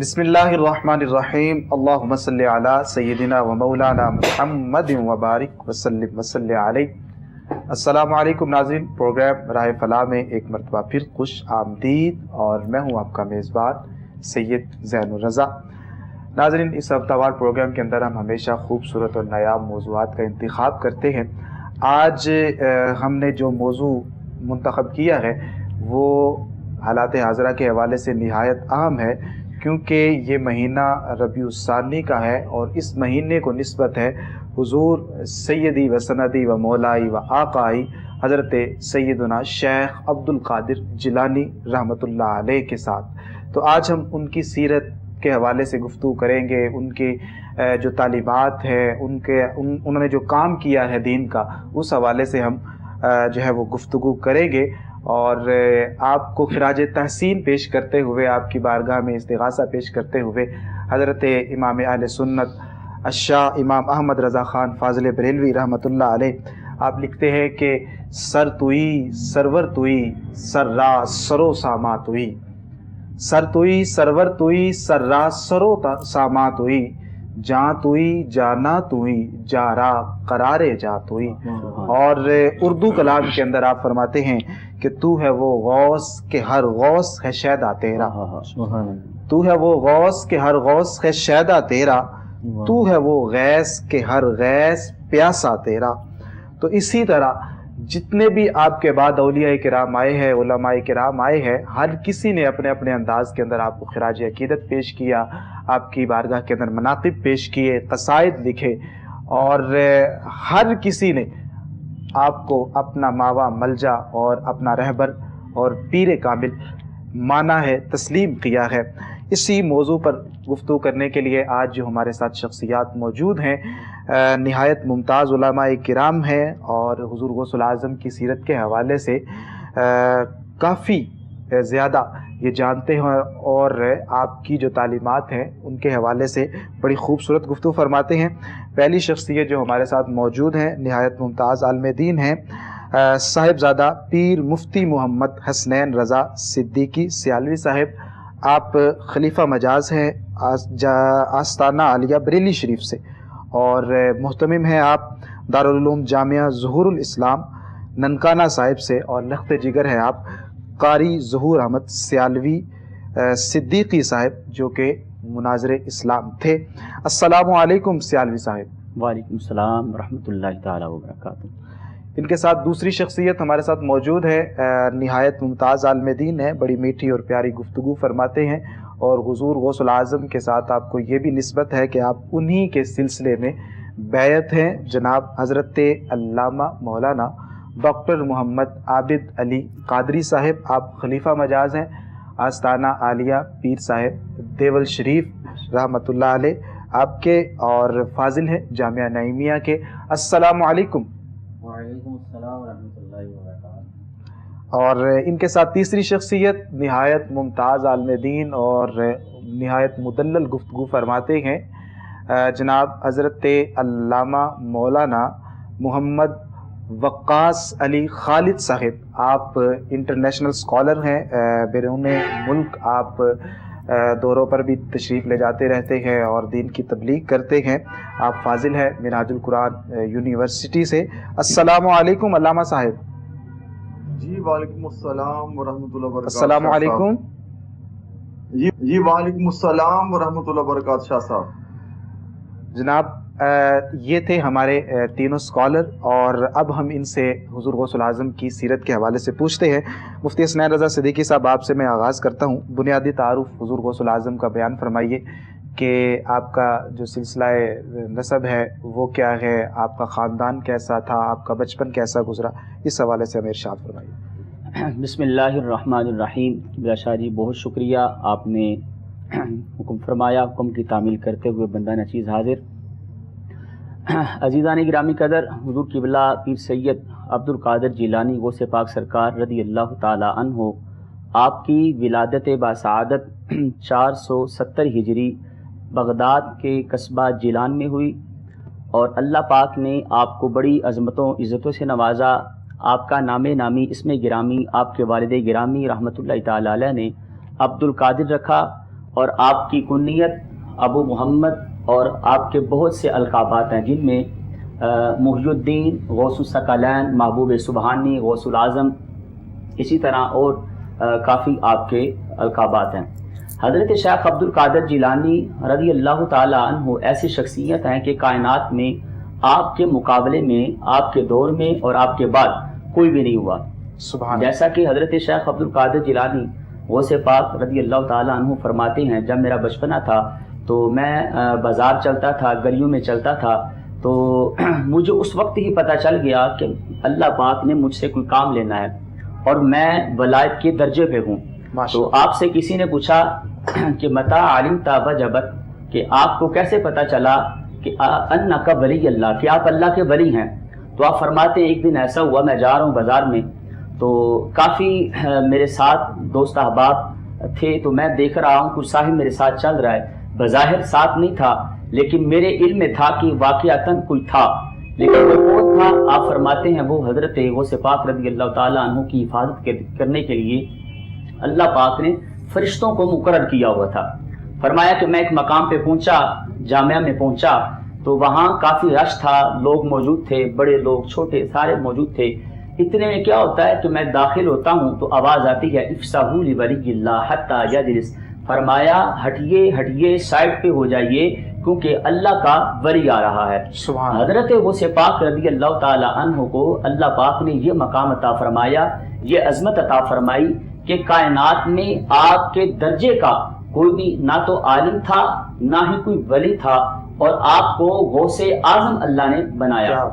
بسم اللہ الرحمن الرحیم اللہم صلی علی سیدنا و مولانا محمد وبارک وسلم وصلی علیہ۔ السلام علیکم ناظرین، پروگرام راہ فلاح میں ایک مرتبہ پھر خوش آمدید، اور میں ہوں آپ کا میزبان سید زین الرضا۔ ناظرین، اس ہفتہ وار پروگرام کے اندر ہم ہمیشہ خوبصورت اور نایاب موضوعات کا انتخاب کرتے ہیں۔ آج ہم نے جو موضوع منتخب کیا ہے وہ حالات حاضرہ کے حوالے سے نہایت اہم ہے، کیونکہ یہ مہینہ ربیع الثانی کا ہے اور اس مہینے کو نسبت ہے حضور سیدی و سندی و مولائی و آقائی حضرت سیدنا شیخ عبد القادر جیلانی رحمۃ اللہ علیہ کے ساتھ۔ تو آج ہم ان کی سیرت کے حوالے سے گفتگو کریں گے، ان کے جو تعلیمات ہے، انہوں نے جو کام کیا ہے دین کا، اس حوالے سے ہم جو ہے وہ گفتگو کریں گے، اور آپ کو خراج تحسین پیش کرتے ہوئے، آپ کی بارگاہ میں استغاثہ پیش کرتے ہوئے حضرت امام اہل سنت الشاہ امام احمد رضا خان فاضل بریلوی رحمۃ اللہ علیہ، آپ لکھتے ہیں کہ سر توئی سرور توئی سر را سرو ساما توئی، سر توئی سرور توئی سر را سرو ساما توئی، جاں توئی جانا توئی جارا قرارے جا توئی۔ اور اردو کلام کے اندر آپ فرماتے ہیں کہ تو ہے وہ غوث کہ ہر غوث ہے شیدا تیرا، تو ہے وہ غوث کہ ہر غوث ہے شیدا تیرا، تو ہے وہ غیث کہ ہر غیث پیاسا تیرا۔ تو اسی طرح جتنے بھی آپ کے بعد اولیاء کرام آئے ہیں، علماء کرام آئے ہیں، ہر کسی نے اپنے اپنے انداز کے اندر آپ کو خراج عقیدت پیش کیا، آپ کی بارگاہ کے اندر مناقب پیش کیے، قصائد لکھے، اور ہر کسی نے آپ کو اپنا ماوا ملجا اور اپنا رہبر اور پیر کامل مانا ہے، تسلیم کیا ہے۔ اسی موضوع پر گفتگو کرنے کے لیے آج جو ہمارے ساتھ شخصیات موجود ہیں، نہایت ممتاز علماء کرام ہیں، اور حضور غوث الاعظم کی سیرت کے حوالے سے کافی زیادہ یہ جانتے ہیں، اور آپ کی جو تعلیمات ہیں ان کے حوالے سے بڑی خوبصورت گفتگو فرماتے ہیں۔ پہلی شخصیت جو ہمارے ساتھ موجود ہیں، نہایت ممتاز عالم دین ہیں، صاحبزادہ پیر مفتی محمد حسنین رضا صدیقی سیالوی صاحب۔ آپ خلیفہ مجاز ہیں آستانہ عالیہ بریلی شریف سے، اور محتمم ہیں آپ دارالعلوم جامعہ ظہور الاسلام ننکانہ صاحب سے، اور لخت جگر ہیں آپ قاری ظہور احمد سیالوی صدیقی صاحب، جو کہ مناظر اسلام تھے۔ السلام علیکم سیالوی صاحب۔ وعلیکم السلام ورحمۃ اللہ تعالیٰ وبرکاتہ۔ ان کے ساتھ دوسری شخصیت ہمارے ساتھ موجود ہے، نہایت ممتاز عالم دین ہے، بڑی میٹھی اور پیاری گفتگو فرماتے ہیں، اور حضور غوث الاعظم کے ساتھ آپ کو یہ بھی نسبت ہے کہ آپ انہی کے سلسلے میں بیعت ہیں، جناب حضرت علامہ مولانا ڈاکٹر محمد عابد علی قادری صاحب۔ آپ خلیفہ مجاز ہیں آستانہ عالیہ پیر صاحب دیول شریف رحمۃ اللہ علیہ آپ کے، اور فاضل ہیں جامعہ نعیمیہ کے۔ السلام علیکم۔ وعلیکم السلام ورحمۃ اللہ وبرکاتہ۔ اور ان کے ساتھ تیسری شخصیت نہایت ممتاز عالم دین اور نہایت مدلل گفتگو فرماتے ہیں، جناب حضرت علامہ مولانا محمد وقاص علی خالد صاحب۔ آپ انٹرنیشنل اسکالر ہیں، بیرون ملک آپ دوروں پر بھی تشریف لے جاتے رہتے ہیں اور دین کی تبلیغ کرتے ہیں۔ آپ فاضل ہیں منہاج القرآن یونیورسٹی سے۔ السلام علیکم علامہ صاحب۔ جی وعلیکم السلام ورحمۃ اللہ وبرکاتہ۔ السلام علیکم۔ جی وعلیکم السلام ورحمۃ اللہ وبرکاتہ شاہ صاحب۔ جناب یہ تھے ہمارے تینوں اسکالر، اور اب ہم ان سے حضور غوث الاعظم کی سیرت کے حوالے سے پوچھتے ہیں۔ مفتی حسنین رضا صدیقی صاحب، آپ سے میں آغاز کرتا ہوں۔ بنیادی تعارف حضور غوث الاعظم کا بیان فرمائیے کہ آپ کا جو سلسلہ نسب ہے وہ کیا ہے، آپ کا خاندان کیسا تھا، آپ کا بچپن کیسا گزرا، اس حوالے سے ہمیں ارشاد فرمائیے۔ بسم اللہ الرحمن الرحیم۔ بلا شاہ جی بہت شکریہ، آپ نے حکم فرمایا، حکم کی تعمیل کرتے ہوئے بندہ نچیز حاضر۔ عزیزان گرامی قدر، حضور قبلہ پیر سید عبد القادر جیلانی غوث پاک سرکار رضی اللہ تعالی عنہ، آپ کی ولادت باسعادت 470 ہجری بغداد کے قصبہ جیلان میں ہوئی، اور اللہ پاک نے آپ کو بڑی عظمتوں عزتوں سے نوازا۔ آپ کا نام نامی اسم گرامی آپ کے والد گرامی رحمۃ اللہ تعالی علیہ نے عبد القادر رکھا، اور آپ کی کنیت ابو محمد اور آپ کے بہت سے القابات ہیں، جن میں محی الدین، غوث الثقلین، محبوب سبحانی، غوث العظم، اسی طرح اور کافی آپ کے القابات ہیں۔ حضرت شیخ عبد القادر جیلانی رضی اللہ تعالی عنہ ایسی شخصیت ہیں کہ کائنات میں آپ کے مقابلے میں، آپ کے دور میں اور آپ کے بعد کوئی بھی نہیں ہوا۔ سبحان جیسا کہ حضرت شیخ عبد القادر جیلانی غوث پاک رضی اللہ تعالی عنہ فرماتے ہیں، جب میرا بچپنا تھا تو میں بازار چلتا تھا، گلیوں میں چلتا تھا، تو مجھے اس وقت ہی پتہ چل گیا کہ اللہ پاک نے مجھ سے کوئی کام لینا ہے اور میں ولایت کے درجے پہ ہوں۔ تو آپ سے کسی نے پوچھا کہ متا علمت وجبت، کہ آپ کو کیسے پتہ چلا کہ انک ولی اللہ، کہ آپ اللہ کے ولی ہیں؟ تو آپ فرماتے ہیں ایک دن ایسا ہوا، میں جا رہا ہوں بازار میں، تو کافی میرے ساتھ دوست احباب تھے، تو میں دیکھ رہا ہوں کچھ صاحب میرے ساتھ چل رہا ہے، بظاہر ساتھ نہیں تھا لیکن میرے علم میں تھا کہ واقعتاً کوئی تھا، لیکن وہ کون تھا؟ آپ فرماتے ہیں وہ حضرت غوث پاک رضی اللہ تعالیٰ عنہ کی حفاظت کرنے کے لیے اللہ پاک نے فرشتوں کو مقرر کیا ہوا تھا۔ فرمایا کہ میں ایک مقام پہ پہنچا، جامعہ میں پہنچا، تو وہاں کافی رش تھا، لوگ موجود تھے، بڑے لوگ چھوٹے سارے موجود تھے۔ اتنے میں کیا ہوتا ہے کہ میں داخل ہوتا ہوں تو آواز آتی ہے افسحوا لولی اللہ حتی یجلس، فرمایا ہٹیے ہٹیے، سائڈ پہ ہو جائیے کیونکہ اللہ کا ولی آ رہا ہے۔ حضرت غوث پاک رضی اللہ تعالی عنہ کو اللہ پاک نے یہ مقام عطا فرمایا، یہ عظمت عطا فرمائی کہ کائنات میں آپ کے درجے کا کوئی بھی نہ تو عالم تھا نہ ہی کوئی ولی تھا، اور آپ کو غوث اعظم اللہ نے بنایا۔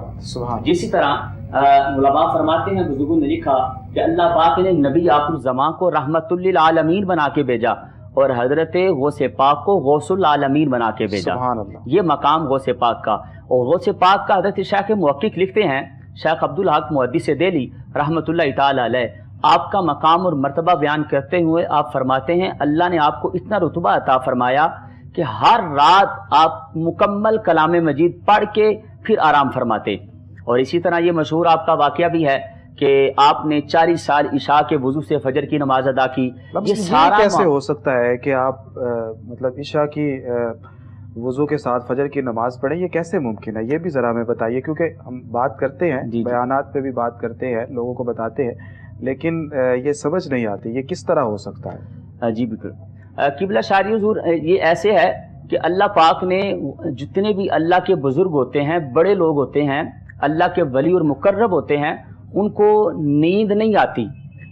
جسی طرح علماء فرماتے ہیں، بزرگوں نے لکھا کہ اللہ پاک نے نبی آخر الزمان کو رحمت للعالمین بنا کے بھیجا اور حضرت غوث پاک کو غوث العالمین بنا کے بھیجا۔ یہ مقام غوث پاک کا، اور غوث پاک کا حضرت شیخ محقق لکھتے ہیں، شیخ عبدالحق محدث دہلی رحمۃ اللہ تعالی علیہ، آپ کا مقام اور مرتبہ بیان کرتے ہوئے آپ فرماتے ہیں اللہ نے آپ کو اتنا رتبہ عطا فرمایا کہ ہر رات آپ مکمل کلام مجید پڑھ کے پھر آرام فرماتے۔ اور اسی طرح یہ مشہور آپ کا واقعہ بھی ہے کہ آپ نے 40 سال عشاء کے وضو سے فجر کی نماز ادا کی۔ یہ سارا کیسے ہو سکتا ہے کہ آپ مطلب عشاء کی وضو کے ساتھ فجر کی نماز پڑھیں؟ یہ کیسے ممکن ہے؟ یہ بھی ذرا ہمیں بتائیے، کیونکہ ہم بات کرتے ہیں، بیانات پہ بھی بات کرتے ہیں، لوگوں کو بتاتے ہیں، لیکن یہ سمجھ نہیں آتی یہ کس طرح ہو سکتا ہے۔ جی بالکل قبلہ شاری حضور، یہ ایسے ہے کہ اللہ پاک نے جتنے بھی اللہ کے بزرگ ہوتے ہیں، بڑے لوگ ہوتے ہیں، اللہ کے ولی اور مقرب ہوتے ہیں، ان کو نیند نہیں آتی۔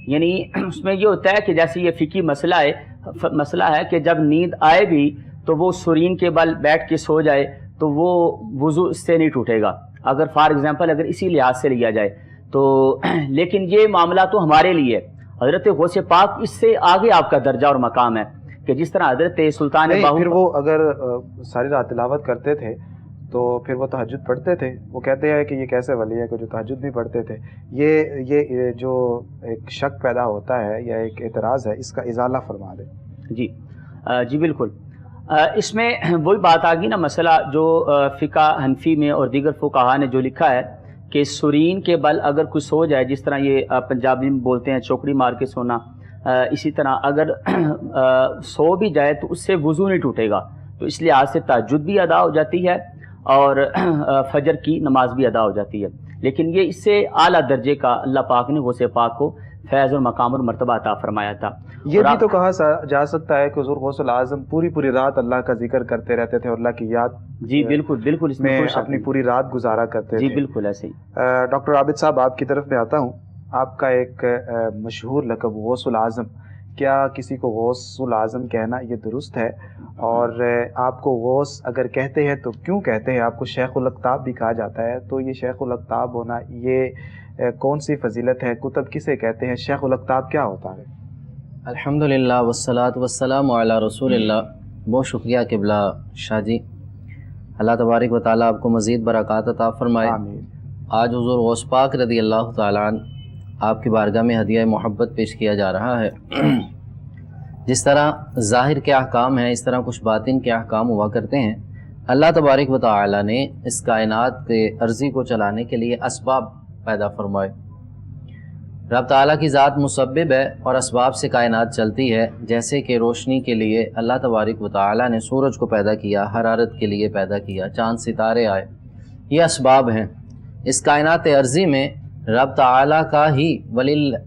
یعنی اس میں یہ ہوتا ہے کہ جیسے یہ فقہی مسئلہ ہے کہ جب نیند آئے بھی تو وہ سرین کے بل بیٹھ کے سو جائے تو وہ وضو اس سے نہیں ٹوٹے گا، اگر فار ایگزامپل اگر اسی لحاظ سے لیا جائے تو۔ لیکن یہ معاملہ تو ہمارے لیے، حضرت غوث پاک اس سے آگے آپ کا درجہ اور مقام ہے کہ جس طرح حضرت سلطان باہو، پھر وہ اگر ساری رات تلاوت کرتے تھے تو پھر وہ تہجد پڑھتے تھے، وہ کہتے ہیں کہ یہ کیسے ولی ہے کہ جو تہجد نہیں پڑھتے تھے؟ یہ جو ایک شک پیدا ہوتا ہے یا ایک اعتراض ہے، اس کا ازالہ فرما دیں۔ جی بالکل، اس میں وہی بات آ گئی نا، مسئلہ جو فقہ حنفی میں اور دیگر فقہا نے جو لکھا ہے کہ سرین کے بل اگر کوئی سو جائے، جس طرح یہ پنجابی میں بولتے ہیں چوکڑی مار کے سونا، اسی طرح اگر سو بھی جائے تو اس سے وضو نہیں ٹوٹے گا، تو اس لحاظ سے تہجد بھی ادا ہو جاتی ہے اور فجر کی نماز بھی ادا ہو جاتی ہے۔ لیکن یہ اس سے اعلیٰ درجے کا اللہ پاک نے غوث پاک کو فیض اور مقام اور مرتبہ عطا فرمایا تھا۔ یہ بھی تو کہا جا سکتا ہے کہ حضور غوث العظم پوری رات اللہ کا ذکر کرتے رہتے تھے اور اللہ کی یاد جی بالکل اس میں اپنی پوری رات گزارا کرتے تھے۔ جی بالکل ایسے ہی۔ ڈاکٹر عابد صاحب، آپ کی طرف میں آتا ہوں، آپ کا ایک مشہور لقب غوث العظم، کیا کسی کو غوث العظم کہنا یہ درست ہے؟ اور آپ کو غوث اگر کہتے ہیں تو کیوں کہتے ہیں؟ آپ کو شیخ الاقطاب بھی کہا جاتا ہے، تو یہ شیخ الاقطاب ہونا یہ کون سی فضیلت ہے؟ کتب کسے کہتے ہیں؟ شیخ الاقطاب کیا ہوتا ہے؟ الحمدللہ والصلاۃ والسلام علی رسول اللہ۔ بہت شکریہ قبلہ شاہ جی، اللہ تبارک و تعالیٰ آپ کو مزید برکات عطا فرمائے۔ آمین۔ آج حضور غوث پاک رضی اللہ تعالیٰ عنہ آپ کی بارگاہ میں ہدیہ محبت پیش کیا جا رہا ہے۔ جس طرح ظاہر کے احکام ہیں، اس طرح کچھ باطن کے احکام ہوا کرتے ہیں۔ اللہ تبارک و تعالیٰ نے اس کائنات کے عرضی کو چلانے کے لیے اسباب پیدا فرمائے، رب تعالیٰ کی ذات مسبب ہے اور اسباب سے کائنات چلتی ہے، جیسے کہ روشنی کے لیے اللہ تبارک و تعالیٰ نے سورج کو پیدا کیا، حرارت کے لیے پیدا کیا، چاند ستارے آئے، یہ اسباب ہیں۔ اس کائنات عرضی میں رب تعالیٰ کا ہی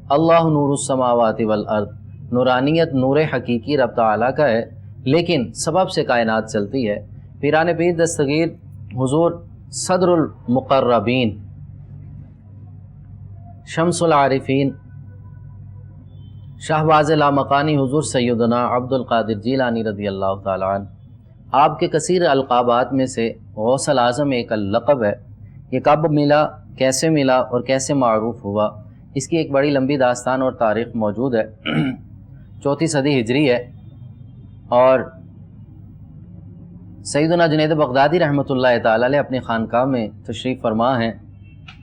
اللہ نور السماوات والارض، نورانیت، نور حقیقی رب تعالیٰ کا ہے، لیکن سبب سے کائنات چلتی ہے۔ پیران پیر دستگیر حضور صدر المقربین، شمس العارفین، شہباز لامکانی حضور سیدنا عبد القادر جیلانی رضی اللہ تعالیٰ عنہ، آپ کے کثیر القابات میں سے غوث الاعظم ایک لقب ہے۔ یہ کب ملا، کیسے ملا اور کیسے معروف ہوا، اس کی ایک بڑی لمبی داستان اور تاریخ موجود ہے۔ 4 صدی ہجری ہے اور سیدنا جنید بغدادی رحمۃ اللہ تعالیٰ علیہ اپنی خانقاہ میں تشریف فرما ہیں،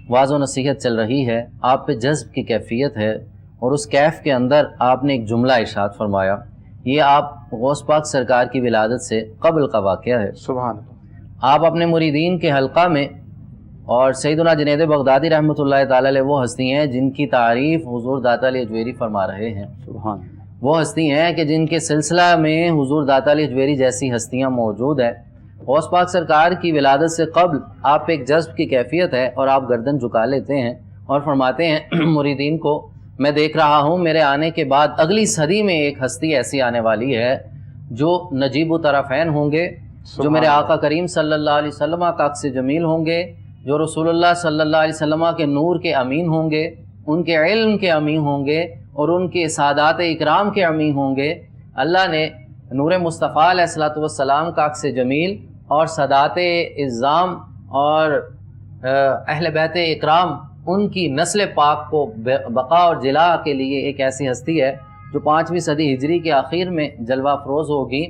واعظ و نصیحت چل رہی ہے، آپ پہ جذب کی کیفیت ہے، اور اس کیف کے اندر آپ نے ایک جملہ ارشاد فرمایا۔ یہ آپ غوث پاک سرکار کی ولادت سے قبل کا واقعہ ہے۔ سبحان اللہ۔ آپ اپنے مریدین کے حلقہ میں، اور سیدنا جنید بغدادی رحمۃ اللہ تعالیٰ علیہ وہ ہستی ہیں جن کی تعریف حضور داتا علی اجویری فرما رہے ہیں۔ سبحان، وہ ہستی ہیں کہ جن کے سلسلہ میں حضور داتا علی اجویری جیسی ہستیاں موجود ہیں۔ غوث پاک سرکار کی ولادت سے قبل آپ پہ ایک جذب کی کیفیت ہے، اور آپ گردن جھکا لیتے ہیں اور فرماتے ہیں مریدین کو، میں دیکھ رہا ہوں میرے آنے کے بعد اگلی صدی میں ایک ہستی ایسی آنے والی ہے جو نجیب الطرفین ہوں گے، جو میرے آقا کریم صلی اللہ علیہ وسلم کا عکس جمیل ہوں گے، جو رسول اللہ صلی اللہ علیہ وسلم کے نور کے امین ہوں گے، ان کے علم کے امین ہوں گے، اور ان کے سادات اکرام کے امین ہوں گے۔ اللہ نے نور مصطفیٰ علیہ الصلوۃ والسلام کا عکس جمیل اور سادات اعظام اور اہل بیت اکرام، ان کی نسل پاک کو بقا اور جلا کے لیے ایک ایسی ہستی ہے جو 5ویں صدی ہجری کے آخر میں جلوہ افروز ہوگی۔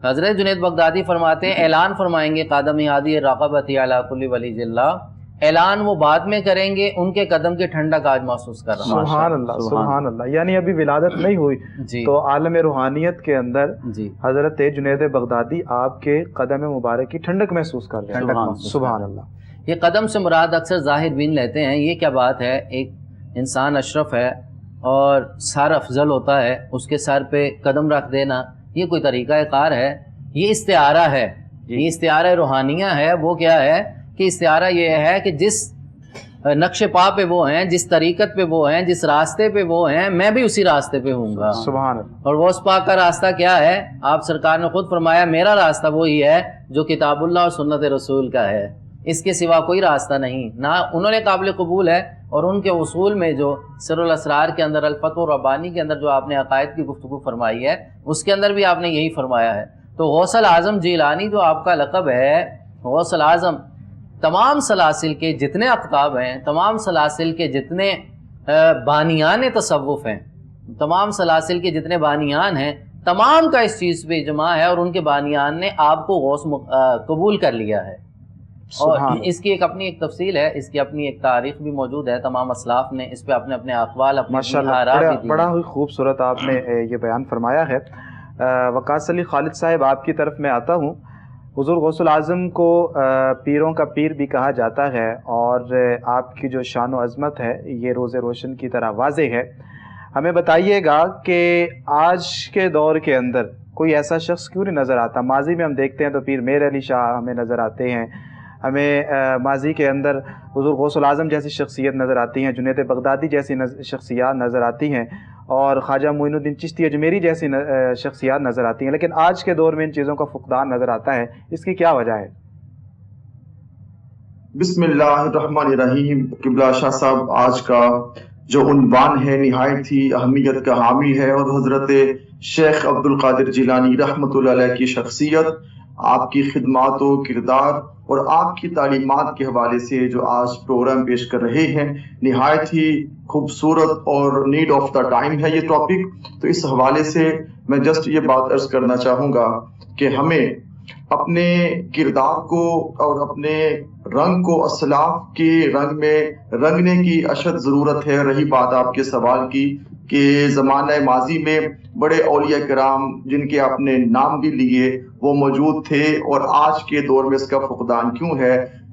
حضرت جنید بغدادی فرماتے ہیں، اعلان فرمائیں گے قادم ہادی راقبتی علی کل ولی اللہ، اعلان وہ بعد میں کریں گے، ان کے قدم کی ٹھنڈک آج محسوس کر رہا ہوں۔ سبحان اللہ، سبحان اللہ۔ یعنی ابھی ولادت نہیں ہوئی جی تو عالم روحانیت کے اندر جی حضرت جنید بغدادی آپ کے قدم مبارک کی ٹھنڈک محسوس کر رہے ہیں۔ سبحان اللہ۔ یہ قدم سے مراد اکثر ظاہر بین لیتے ہیں، یہ کیا بات ہے، ایک انسان اشرف ہے اور سر افضل ہوتا ہے، اس کے سر پہ قدم رکھ دینا یہ کوئی طریقہ کار ہے؟ یہ استعارہ ہے، یہ استعارہ روحانیہ ہے۔ وہ کیا ہے کہ استعارہ یہ ہے کہ جس نقش پا پہ وہ ہیں، جس طریقت پہ وہ ہیں، جس راستے پہ وہ ہیں، میں بھی اسی راستے پہ ہوں گا۔ سبحان اللہ۔ اور غوث پاک کا راستہ کیا ہے؟ آپ سرکار نے خود فرمایا میرا راستہ وہی ہے جو کتاب اللہ اور سنت رسول کا ہے، اس کے سوا کوئی راستہ نہیں۔ نہ انہوں نے قابل قبول ہے، اور ان کے اصول میں جو سر الاسرار کے اندر، الفتح الربانی کے اندر جو آپ نے عقائد کی گفتگو فرمائی ہے، اس کے اندر بھی آپ نے یہی فرمایا ہے۔ تو غوث الاعظم جیلانی جو آپ کا لقب ہے، غوث الاعظم تمام سلاسل کے جتنے اقطاب ہیں، تمام سلاسل کے جتنے بانیان تصوف ہیں، تمام سلاسل کے جتنے بانیان ہیں، تمام کا اس چیز پہ اجماع ہے، اور ان کے بانیان نے آپ کو غوث قبول کر لیا ہے۔ اور اس کی ایک اپنی ایک تفصیل ہے، اس کی اپنی ایک تاریخ بھی موجود ہے، تمام اسلاف نے اس پہ اپنے اپنے اقوال، اپنے ماشاءاللہ بڑا ہی خوبصورت آپ نے یہ بیان فرمایا ہے۔ وقاص علی خالد صاحب، آپ کی طرف میں آتا ہوں۔ حضور غوث الاعظم کو پیروں کا پیر بھی کہا جاتا ہے، اور آپ کی جو شان و عظمت ہے یہ روز روشن کی طرح واضح ہے۔ ہمیں بتائیے گا کہ آج کے دور کے اندر کوئی ایسا شخص کیوں نہیں نظر آتا؟ ماضی میں ہم دیکھتے ہیں تو پیر میر علی شاہ ہمیں نظر آتے ہیں، ہمیں ماضی کے اندر حضور غوث الاعظم جیسی شخصیت نظر آتی ہیں، جنید بغدادی جیسی شخصیات نظر آتی ہیں، اور خواجہ معین الدین چشتی اجمیری جیسی شخصیات نظر آتی ہیں، لیکن آج کے دور میں ان چیزوں کا فقدان نظر آتا ہے، اس کی کیا وجہ ہے؟ بسم اللہ الرحمن الرحیم۔ قبلہ شاہ صاحب، آج کا جو عنوان ہے نہایت ہی اہمیت کا حامل ہے، اور حضرت شیخ عبد القادر جیلانی رحمۃ اللہ علیہ کی شخصیت، آپ کی خدمات و کردار اور آپ کی تعلیمات کے حوالے سے جو آج پروگرام پیش کر رہے ہیں، نہایت ہی خوبصورت اور نیڈ آف دا ٹائم ہے یہ ٹاپک۔ تو اس حوالے سے میں جسٹ یہ بات عرض کرنا چاہوں گا کہ ہمیں اپنے کردار کو اور اپنے رنگ کو اسلاف کے رنگ میں رنگنے کی اشد ضرورت ہے۔ رہی بات آپ کے سوال کی کہ زمانہ ماضی میں بڑے اولیاء کرام جن کے آپ نے نام بھی لیے وہ موجود تھے، اور آج کے دور میں اس کا فقدان کیوں ہے؟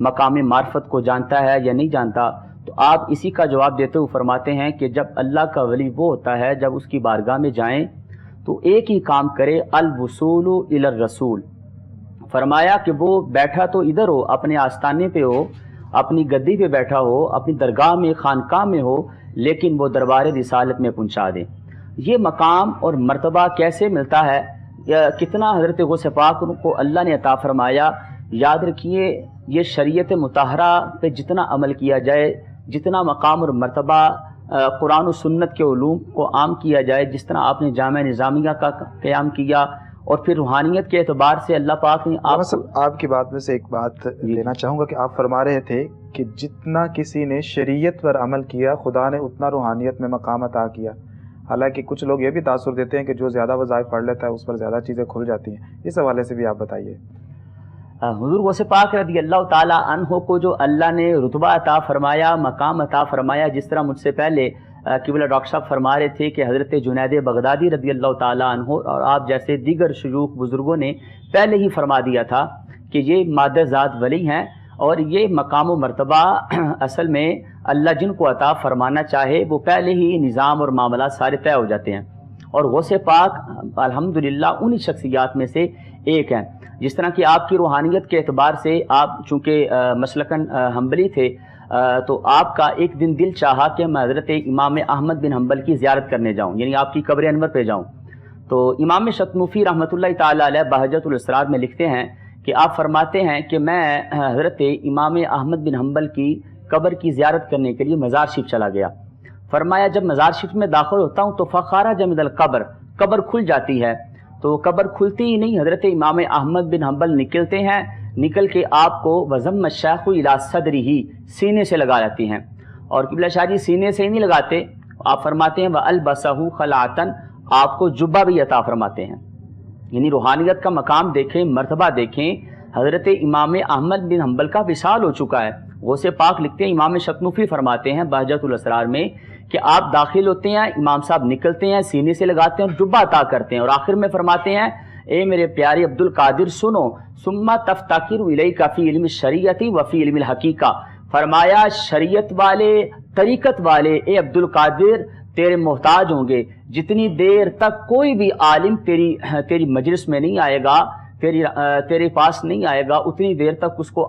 مقام معرفت کو جانتا ہے یا نہیں جانتا؟ تو آپ اسی کا جواب دیتے ہوئے فرماتے ہیں کہ جب اللہ کا ولی وہ ہوتا ہے جب اس کی بارگاہ میں جائیں تو ایک ہی کام کرے، الوصول الی الرسول۔ فرمایا کہ وہ بیٹھا تو ادھر ہو، اپنے آستانے پہ ہو، اپنی گدی پہ بیٹھا ہو، اپنی درگاہ میں، خانقاہ میں ہو، لیکن وہ دربار رسالت میں پہنچا دے۔ یہ مقام اور مرتبہ کیسے ملتا ہے، کتنا حضرت غوث پاک کو اللہ نے عطا فرمایا؟ یاد رکھیے، یہ شریعت مطہرہ پہ جتنا عمل کیا جائے، جتنا مقام اور مرتبہ قرآن و سنت کے علوم کو عام کیا جائے، جس طرح آپ نے جامعہ نظامیہ کا قیام کیا، اور پھر روحانیت کے اعتبار سے اللہ پاک نے آپ کی بات میں سے ایک بات لینا چاہوں گا کہ آپ فرما رہے تھے کہ جتنا کسی نے شریعت پر عمل کیا خدا نے اتنا روحانیت میں مقام عطا کیا۔ حالانکہ کچھ لوگ یہ بھی تاثر دیتے ہیں کہ جو زیادہ وظائف پڑھ لیتا ہے اس پر زیادہ چیزیں کھل جاتی ہیں، اس حوالے سے بھی آپ بتائیے۔ حضور غوث پاک رضی اللہ تعالیٰ عنہ کو جو اللہ نے رتبہ عطا فرمایا، مقام عطا فرمایا، جس طرح مجھ سے پہلے قبلہ ڈاکٹر صاحب فرما رہے تھے کہ حضرت جنید بغدادی رضی اللہ تعالیٰ عنہ اور آپ جیسے دیگر شیوخ بزرگوں نے پہلے ہی فرما دیا تھا کہ یہ مادہ ذات ولی ہیں، اور یہ مقام و مرتبہ اصل میں اللہ جن کو عطا فرمانا چاہے وہ پہلے ہی نظام اور معاملات سارے طے ہو جاتے ہیں، اور غوث پاک الحمدللہ انہی شخصیات میں سے ایک ہیں۔ جس طرح کہ آپ کی روحانیت کے اعتبار سے آپ چونکہ مسلکاً حنبلی تھے، تو آپ کا ایک دن دل چاہا کہ میں حضرت امام احمد بن حنبل کی زیارت کرنے جاؤں، یعنی آپ کی قبر انور پہ جاؤں۔ تو امام شتنوفی رحمۃ اللہ تعالیٰ علیہ بہجت الاسرار میں لکھتے ہیں کہ آپ فرماتے ہیں کہ میں حضرت امام احمد بن حنبل کی قبر کی زیارت کرنے کے لیے مزار شریف چلا گیا۔ فرمایا جب مزار شریف میں داخل ہوتا ہوں تو فخارج من القبر، قبر کھل جاتی ہے، تو قبر کھلتی ہی نہیں، حضرت امام احمد بن حنبل نکلتے ہیں، نکل کے آپ کو وضم الشیخ الی صدرہ سینے سے لگا لیتی ہیں، اور قبلہ شاہ جی سینے سے ہی نہیں لگاتے، آپ فرماتے ہیں وَأَلْبَسَهُ خَلَعَةً، آپ کو جبہ بھی عطا فرماتے ہیں۔ یعنی روحانیت کا مقام دیکھیں، مرتبہ دیکھیں، حضرت امام احمد بن حنبل کا وصال ہو چکا ہے۔ غوث پاک لکھتے ہیں، امام شتنوفی فرماتے ہیں بہجت الاسرار میں کہ آپ داخل ہوتے ہیں، امام صاحب نکلتے ہیں، سینے سے لگاتے ہیں اور جبہ عطا کرتے ہیں، اور آخر میں فرماتے ہیں اے میرے پیارے عبد القادر سنو، ثم تفتقر الیک فی علم الشریعت و فی علم الحقیقہ، فرمایا شریعت والے، طریقت والے اے عبد القادر تیرے محتاج ہوں گے، جتنی دیر تک کوئی بھی عالم تیری مجلس میں نہیں آئے گا، تیرے پاس نہیں آئے گا، اتنی دیر تک اس کو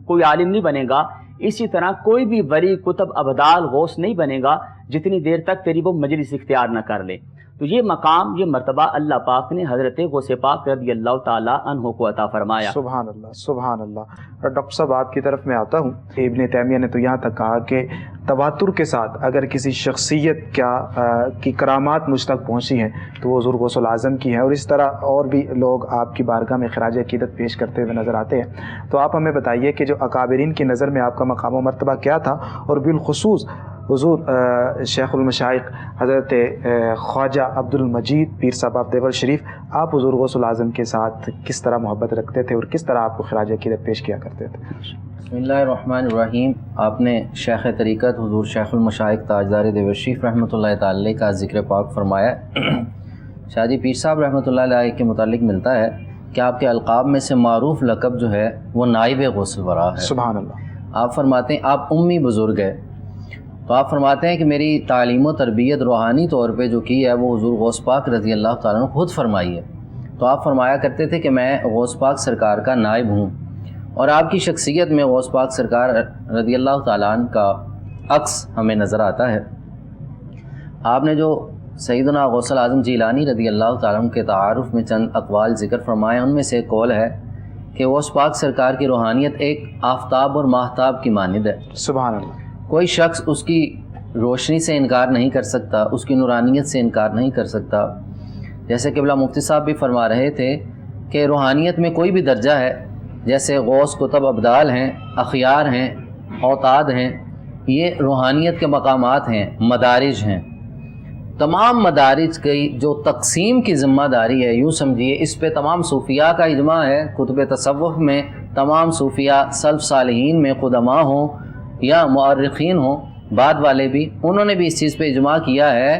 کوئی عالم نہیں بنے گا۔ اسی طرح کوئی بھی ولی کتب ابدال غوث نہیں بنے گا جتنی دیر تک تیری وہ مجلس اختیار نہ کر لے۔ تو یہ مقام، یہ مرتبہ اللہ پاک نے حضرت غوث پاک رضی اللہ تعالیٰ عنہ کو عطا فرمایا۔ سبحان اللہ، سبحان اللہ۔ اور ڈاکٹر صاحب آپ کی طرف میں آتا ہوں، ابن تیمیہ نے تو یہاں تک کہا کہ تواتر کے ساتھ اگر کسی شخصیت کی کرامات مجھ تک پہنچی ہیں تو وہ حضور غوث الاعظم کی ہیں، اور اس طرح اور بھی لوگ آپ کی بارگاہ میں خراج عقیدت پیش کرتے ہوئے نظر آتے ہیں۔ تو آپ ہمیں بتائیے کہ جو اکابرین کی نظر میں آپ کا مقام و مرتبہ کیا تھا، اور بالخصوص حضور شیخ المشائخ حضرت خواجہ عبد المجید پیر صاحب آپ دیور شریف، آپ حضور غوث الاعظم کے ساتھ کس طرح محبت رکھتے تھے اور کس طرح آپ کو خراج عقیدت پیش کیا کرتے تھے؟ بسم اللہ الرحمن الرحیم۔ آپ نے شیخ طریقت حضور شیخ المشائخ تاجدار دیور شریف رحمۃ اللہ تعالی کا ذکر پاک فرمایا۔ شاہ جی پیر صاحب رحمۃ اللہ علیہ کے متعلق ملتا ہے کہ آپ کے القاب میں سے معروف لقب جو ہے وہ نائب غوث الورا ہے۔ سبحان اللہ۔ آپ فرماتے ہیں آپ امی بزرگ ہے، تو آپ فرماتے ہیں کہ میری تعلیم و تربیت روحانی طور پہ جو کی ہے وہ حضور غوث پاک رضی اللہ تعالیٰ نے خود فرمائی ہے۔ تو آپ فرمایا کرتے تھے کہ میں غوث پاک سرکار کا نائب ہوں، اور آپ کی شخصیت میں غوث پاک سرکار رضی اللہ تعالیٰ عنہ کا عکس ہمیں نظر آتا ہے۔ آپ نے جو سیدنا غوث الاعظم جیلانی رضی اللہ تعالیٰ عنہ کے تعارف میں چند اقوال ذکر فرمائے، ان میں سے ایک قول ہے کہ غوث پاک سرکار کی روحانیت ایک آفتاب اور ماہتاب کی مانند ہے۔ سبحان اللہ۔ کوئی شخص اس کی روشنی سے انکار نہیں کر سکتا، اس کی نورانیت سے انکار نہیں کر سکتا۔ جیسے قبلہ مفتی صاحب بھی فرما رہے تھے کہ روحانیت میں کوئی بھی درجہ ہے، جیسے غوث کتب ابدال ہیں، اخیار ہیں، اوتاد ہیں، یہ روحانیت کے مقامات ہیں، مدارج ہیں۔ تمام مدارج کی جو تقسیم کی ذمہ داری ہے، یوں سمجھیے اس پہ تمام صوفیاء کا اجماع ہے۔ کتب تصوف میں تمام صوفیاء سلف صالحین میں قدماء ہوں یا مؤرخین ہوں، بعد والے بھی، انہوں نے بھی اس چیز پہ اجماع کیا ہے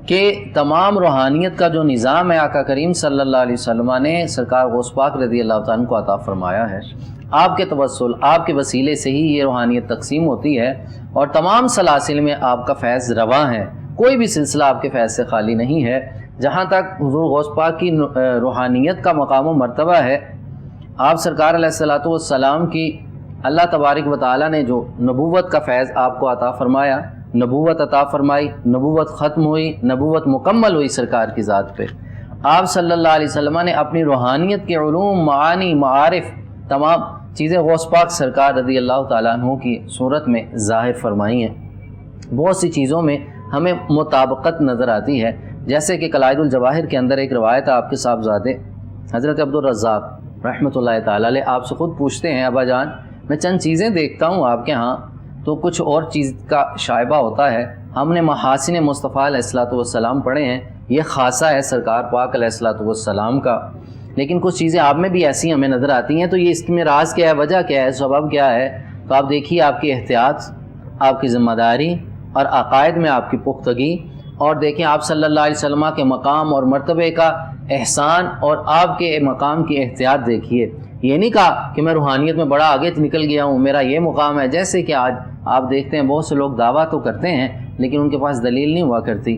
کہ تمام روحانیت کا جو نظام ہے آقا کریم صلی اللہ علیہ وسلم نے سرکار غوث پاک رضی اللہ تعالیٰ عنہ کو عطا فرمایا ہے. آپ کے توسل، آپ کے وسیلے سے ہی یہ روحانیت تقسیم ہوتی ہے اور تمام سلاسل میں آپ کا فیض رواں ہے. کوئی بھی سلسلہ آپ کے فیض سے خالی نہیں ہے. جہاں تک حضور غوث پاک کی روحانیت کا مقام و مرتبہ ہے، آپ سرکار علیہ الصلوۃ والسلام کی اللہ تبارک و تعالیٰ نے جو نبوت کا فیض آپ کو عطا فرمایا، نبوت عطا فرمائی، نبوت ختم ہوئی، نبوت مکمل ہوئی سرکار کی ذات پہ. آپ صلی اللہ علیہ وسلم نے اپنی روحانیت کے علوم، معانی، معارف، تمام چیزیں غوث پاک سرکار رضی اللہ تعالیٰ عنہ کی صورت میں ظاہر فرمائی ہیں. بہت سی چیزوں میں ہمیں مطابقت نظر آتی ہے، جیسے کہ قلائد الجواہر کے اندر ایک روایت ہے آپ کے صاحبزادے حضرت عبدالرزاق رحمۃ اللہ تعالیٰ علیہ آپ سے خود پوچھتے ہیں، ابا جان میں چند چیزیں دیکھتا ہوں آپ کے ہاں تو کچھ اور چیز کا شائبہ ہوتا ہے. ہم نے محاسن مصطفیٰ علیہ الصلوۃ والسلام پڑھے ہیں، یہ خاصہ ہے سرکار پاک علیہ الصلوۃ والسلام کا، لیکن کچھ چیزیں آپ میں بھی ایسی ہمیں نظر آتی ہیں. تو یہ اس میں راز کیا ہے، وجہ کیا ہے، سبب کیا ہے؟ تو آپ دیکھیے آپ کی احتیاط، آپ کی ذمہ داری اور عقائد میں آپ کی پختگی، اور دیکھیں آپ صلی اللہ علیہ وسلم کے مقام اور مرتبے کا احسان اور آپ کے مقام کی احتیاط دیکھیے. یہ نہیں کہا کہ میں روحانیت میں بڑا آگے نکل گیا ہوں، میرا یہ مقام ہے. جیسے کہ آج آپ دیکھتے ہیں بہت سے لوگ دعویٰ تو کرتے ہیں لیکن ان کے پاس دلیل نہیں ہوا کرتی.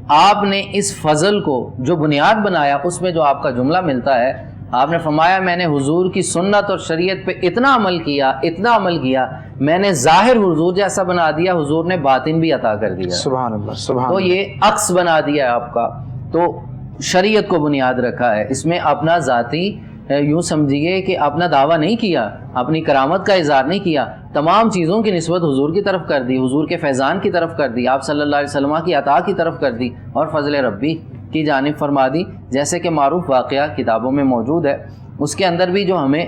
آپ نے اس فضل کو جو بنیاد بنایا اس میں جو آپ کا جملہ ملتا ہے، آپ نے فرمایا میں نے حضور کی سنت اور شریعت پہ اتنا عمل کیا میں نے ظاہر حضور جیسا بنا دیا، حضور نے باطن بھی عطا کر دیا. سبحان اللہ، سبحان تو اللہ. یہ عکس بنا دیا ہے آپ کا. تو شریعت کو بنیاد رکھا ہے، اس میں اپنا ذاتی یوں سمجھیے کہ اپنا دعویٰ نہیں کیا، اپنی کرامت کا اظہار نہیں کیا، تمام چیزوں کی نسبت حضور کی طرف کر دی، حضور کے فیضان کی طرف کر دی، آپ صلی اللہ علیہ وسلم کی عطا کی طرف کر دی اور فضل ربی کی جانب فرما دی. جیسے کہ معروف واقعہ کتابوں میں موجود ہے، اس کے اندر بھی جو ہمیں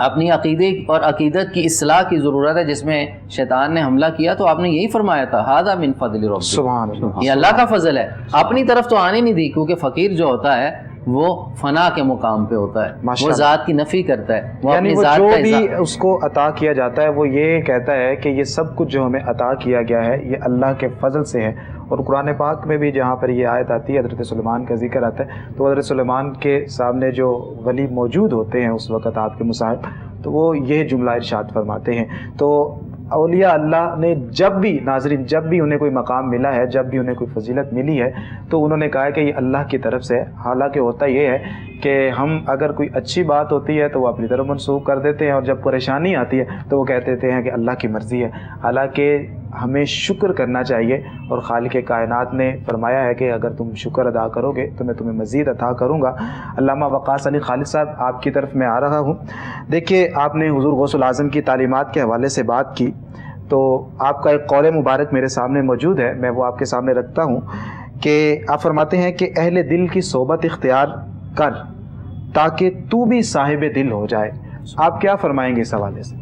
اپنی عقیدے اور عقیدت کی اصلاح کی ضرورت ہے، جس میں شیطان نے حملہ کیا تو آپ نے یہی فرمایا تھا ھذا من فضل ربی، سبحان اللہ. یہ اللہ کا فضل ہے. اپنی طرف تو آنے نہیں دی، کیونکہ فقیر جو ہوتا ہے وہ فنا کے مقام پہ ہوتا ہے، وہ ذات کی نفی کرتا ہے، وہ یعنی اپنی وہ ذات جو کا بھی اظہار. اس کو عطا کیا جاتا ہے وہ یہ کہتا ہے کہ یہ سب کچھ جو ہمیں عطا کیا گیا ہے یہ اللہ کے فضل سے ہے. اور قرآن پاک میں بھی جہاں پر یہ آیت آتی ہے، حضرت سلیمان کا ذکر آتا ہے، تو حضرت سلیمان کے سامنے جو ولی موجود ہوتے ہیں اس وقت آپ کے مصاحب، تو وہ یہ جملہ ارشاد فرماتے ہیں. تو اولیاء اللہ نے جب بھی، ناظرین، جب بھی انہیں کوئی مقام ملا ہے، جب بھی انہیں کوئی فضیلت ملی ہے، تو انہوں نے کہا ہے کہ یہ اللہ کی طرف سے ہے. حالانکہ ہوتا یہ ہے کہ ہم اگر کوئی اچھی بات ہوتی ہے تو وہ اپنی طرف منسوخ کر دیتے ہیں، اور جب پریشانی آتی ہے تو وہ کہتے ہیں کہ اللہ کی مرضی ہے. حالانکہ ہمیں شکر کرنا چاہیے، اور خالق کائنات نے فرمایا ہے کہ اگر تم شکر ادا کرو گے تو میں تمہیں مزید عطا کروں گا. علامہ وقاص علی خالد صاحب، آپ کی طرف میں آ رہا ہوں. دیکھیے آپ نے حضور غوث الاعظم کی تعلیمات کے حوالے سے بات کی، تو آپ کا ایک قول مبارک میرے سامنے موجود ہے، میں وہ آپ کے سامنے رکھتا ہوں کہ آپ فرماتے ہیں کہ اہل دل کی صحبت اختیار کر تاکہ تو بھی صاحب دل ہو جائے. آپ کیا فرمائیں گے اس حوالے سے؟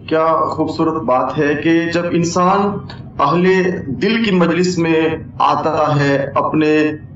کیا خوبصورت بات ہے کہ جب انسان اہل دل کی مجلس میں آتا ہے اپنے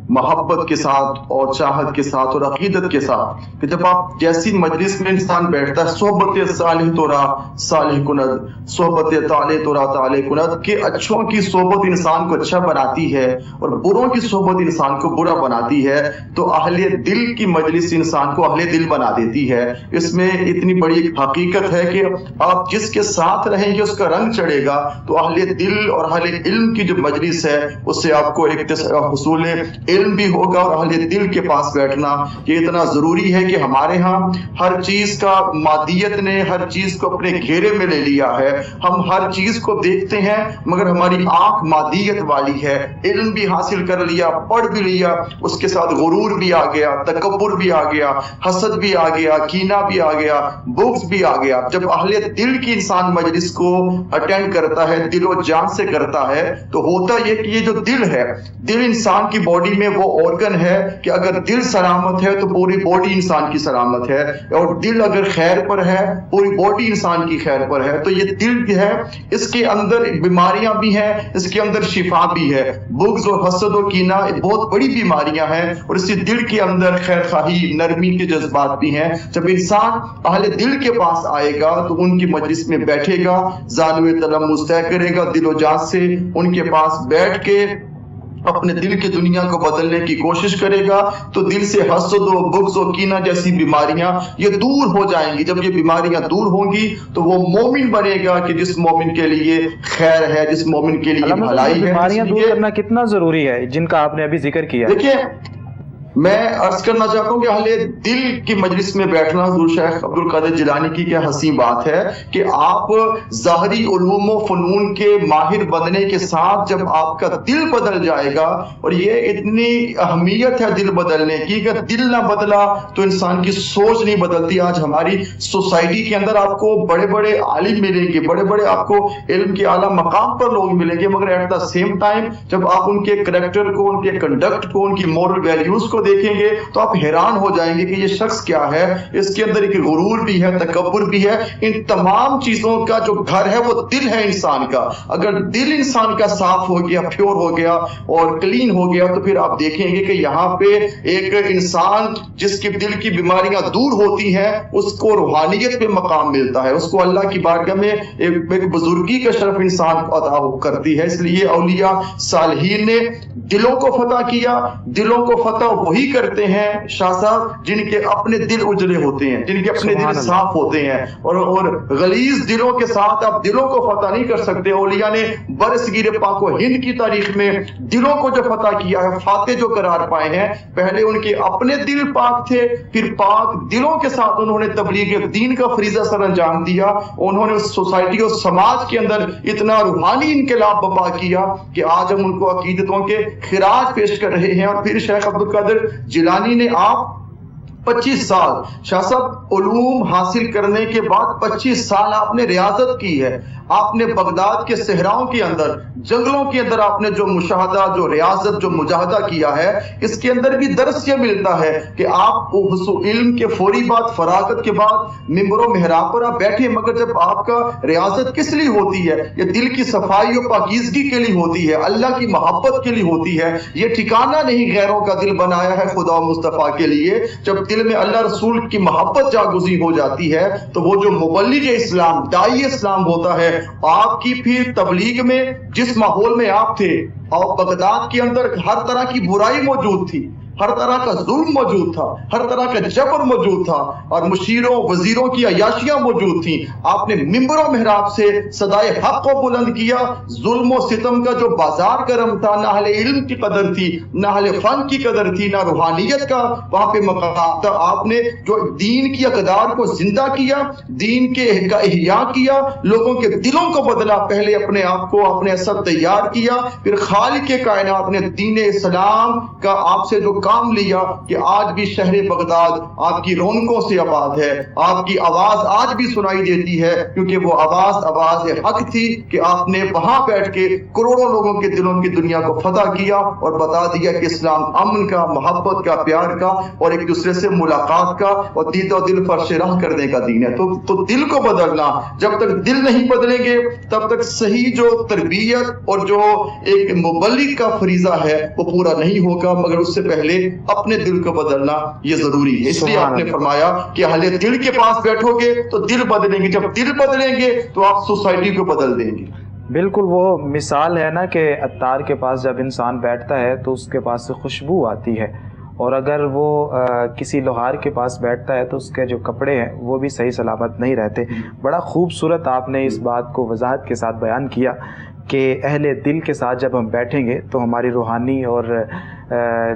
محبت کے ساتھ اور چاہت کے ساتھ اور عقیدت کے ساتھ، کہ جب آپ جیسی مجلس میں انسان بیٹھتا ہے، صحبت صالح تو را صالح کند، صحبت طالع تو را طالع کند، کہ اچھوں کی صحبت انسان کو اچھا بناتی ہے اور بروں کی صحبت انسان کو برا بناتی ہے. تو اہل دل کی مجلس انسان کو اہل دل بنا دیتی ہے. اس میں اتنی بڑی حقیقت ہے کہ آپ جس کے ساتھ رہیں گے اس کا رنگ چڑھے گا. تو اہل دل اور اہل علم کی جو مجلس ہے اس سے آپ کو ایک حصول علم بھی ہوگا. اور اہل دل کے پاس بیٹھنا یہ اتنا ضروری ہے کہ ہمارے ہاں ہر چیز کا مادیت نے ہر چیز کو اپنے گھیرے میں لے لیا ہے. ہم ہر چیز کو دیکھتے ہیں مگر ہماری آنکھ مادیت والی ہے. علم بھی حاصل کر لیا، پڑھ بھی لیا، اس کے ساتھ غرور بھی آ گیا، تکبر بھی آ گیا، حسد بھی آ گیا، کینہ بھی آ گیا، بغض بھی آ گیا. جب اہل دل کی انسان مجلس کو اٹینڈ کرتا ہے، دل و جان سے کرتا ہے، تو ہوتا یہ کہ یہ جو دل ہے، دل انسان کی باڈی میں وہ آرگن ہے کہ اگر دل سلامت ہے تو پوری باڈی انسان کی سلامت ہے، اور دل اگر خیر پر ہے پوری باڈی انسان کی خیر پر ہے. تو یہ دل ہے، اس کے اندر بیماریاں بھی ہیں، اس کے اندر شفا بھی ہے. بغض و حسد و کینہ بہت بڑی بیماریاں ہیں، اور اسی دل کے اندر خیر خواہی، نرمی کے جذبات بھی ہیں. جب انسان اہل دل کے پاس آئے گا تو ان کی مجلس میں بیٹھے گا، زانو تلمس طے کرے گا، دل و جان سے ان کے پاس بیٹھ کے اپنے دل کی دنیا کو بدلنے کی کوشش کرے گا تو دل سے حسد و بغض و کینہ جیسی بیماریاں یہ دور ہو جائیں گی. جب یہ بیماریاں دور ہوں گی تو وہ مومن بنے گا کہ جس مومن کے لیے خیر ہے, جس مومن کے لیے بھلائی ہے. بیماریاں دور کرنا کتنا ضروری ہے جن کا آپ نے ابھی ذکر کیا. دیکھیں میں عرض کرنا چاہتا ہوں کہ اہل دل کی مجلس میں بیٹھنا حضور شیخ عبد القادر جیلانی کی کیا حسین بات ہے کہ آپ ظاہری علوم و فنون کے ماہر بننے کے ساتھ جب آپ کا دل بدل جائے گا, اور یہ اتنی اہمیت ہے دل بدلنے کی کہ دل نہ بدلا تو انسان کی سوچ نہیں بدلتی. آج ہماری سوسائٹی کے اندر آپ کو بڑے بڑے عالم ملیں گے, بڑے بڑے آپ کو علم کے اعلیٰ مقام پر لوگ ملیں گے, مگر ایٹ دا سیم ٹائم جب آپ ان کے کریکٹر کو, ان کے کنڈکٹ کو, ان کی مورل ویلیوز کو دیکھیں گے تو آپ حیران ہو جائیں گے کہ یہ شخص کیا ہے. اس کے اندر ایک غرور بھی ہے, تکبر بھی ہے. ان تمام چیزوں کا جو گھر ہے وہ دل ہے انسان کا. اگر دل انسان کا صاف ہو گیا, پیور ہو گیا اور کلین ہو گیا تو پھر آپ دیکھیں گے کہ یہاں پہ ایک انسان جس کے دل کی بیماریاں دور ہوتی ہیں اس کو روحانیت پہ مقام ملتا ہے, اس کو اللہ کی بارگاہ میں ایک بزرگی کا شرف انسان کو عطا کرتی ہے. اس لیے اولیاء صالحین نے دلوں کو فتح کیا. دلوں کو فتح وہی کرتے ہیں شاہ صاحب جن کے اپنے دل اجلے ہوتے ہیں, جن کے اپنے دل صاف ہوتے ہیں, اور غلیظ دلوں کے ساتھ آپ دلوں کو فتح نہیں کر سکتے. اولیاء نے برصغیر پاک و ہند کی تاریخ میں دلوں کو جو فتح کیا ہے, فاتح جو قرار پائے ہیں, پہلے ان کے اپنے دل پاک تھے, پھر پاک دلوں کے ساتھ انہوں نے تبلیغ دین کا فریضہ سر انجام دیا. انہوں نے اس سوسائٹی اور سماج کے اندر اتنا روحانی انقلاب برپا کیا کہ آج ہم ان کو عقیدتوں کے خراج پیش کر رہے ہیں. اور پھر شیخ عبد القادر جیلانی نے آپ 25 سال شاہ صاحب علوم حاصل کرنے کے بعد 25 سال آپ نے ریاضت کی ہے. آپ نے بغداد کے صحراؤں کے اندر, جنگلوں کے اندر آپ نے جو مشاہدہ, جو ریاضت, جو مجاہدہ کیا ہے, اس کے اندر بھی درس یہ ملتا ہے کہ آپ علم کے فوری بعد, فراغت کے بعد ممبر و محراب پر آپ بیٹھے, مگر جب آپ کا ریاضت کس لیے ہوتی ہے؟ یہ دل کی صفائی و پاکیزگی کے لیے ہوتی ہے, اللہ کی محبت کے لیے ہوتی ہے. یہ ٹھکانہ نہیں غیروں کا دل بنایا ہے خدا مصطفیٰ کے لیے. جب دل میں اللہ رسول کی محبت جاگزی ہو جاتی ہے تو وہ جو مبلغ اسلام, داعی اسلام ہوتا ہے, آپ کی پھر تبلیغ میں جس ماحول میں آپ تھے, اور بغداد کے اندر ہر طرح کی برائی موجود تھی, ہر طرح کا ظلم موجود تھا, ہر طرح کا جبر موجود تھا, اور مشیروں وزیروں کی عیاشیاں موجود تھیں. آپ نے منبر و محراب سے صدائے حق کو بلند کیا. ظلم و ستم کا جو بازار گرم تھا, نہ اہل علم کی قدر تھی, نہ اہل فن کی قدر تھی, نہ روحانیت کا وہاں پہ مقام تھا. آپ نے جو دین کی اقدار کو زندہ کیا, دین کے احیاء کیا, لوگوں کے دلوں کو بدلا. پہلے اپنے آپ کو اپنے اثر تیار کیا, پھر خالق کائنات نے دین اسلام کا آپ سے جو کام لیا کہ آج بھی شہر بغداد آپ کی رونقوں سے آباد ہے. آپ کی آواز آج بھی سنائی دیتی ہے, کیونکہ وہ آواز حق تھی کہ آپ نے وہاں بیٹھ کے کروڑوں لوگوں کے دلوں کی دنیا کو فتح کیا اور بتا دیا کہ اسلام امن کا, محبت کا, پیار کا, اور ایک دوسرے سے ملاقات کا, اور دید و دل فرش راہ کرنے کا دین ہے. تو دل کو بدلنا, جب تک دل نہیں بدلیں گے تب تک صحیح جو تربیت اور جو ایک مبلغ کا فریضہ ہے وہ پورا نہیں ہوگا. مگر اس سے پہلے اپنے دل کو بدلنا یہ ضروری ہے. اس لیے آپ نے فرمایا کہ اہل دل کے پاس بیٹھو گے تو دل بدلیں گے, جب دل بدلیں گے تو آپ سوسائٹی کو بدل دیں گے. بالکل وہ مثال ہے نا کہ عطار کے پاس جب انسان بیٹھتا ہے تو اس کے پاس سے خوشبو آتی ہے, اور اگر وہ کسی لوہار کے پاس بیٹھتا ہے تو اس کے جو کپڑے ہیں وہ بھی صحیح سلامت نہیں رہتے. بڑا خوبصورت آپ نے اس بات کو وضاحت کے ساتھ بیان کیا کہ اہل دل کے ساتھ جب ہم بیٹھیں گے تو ہماری روحانی اور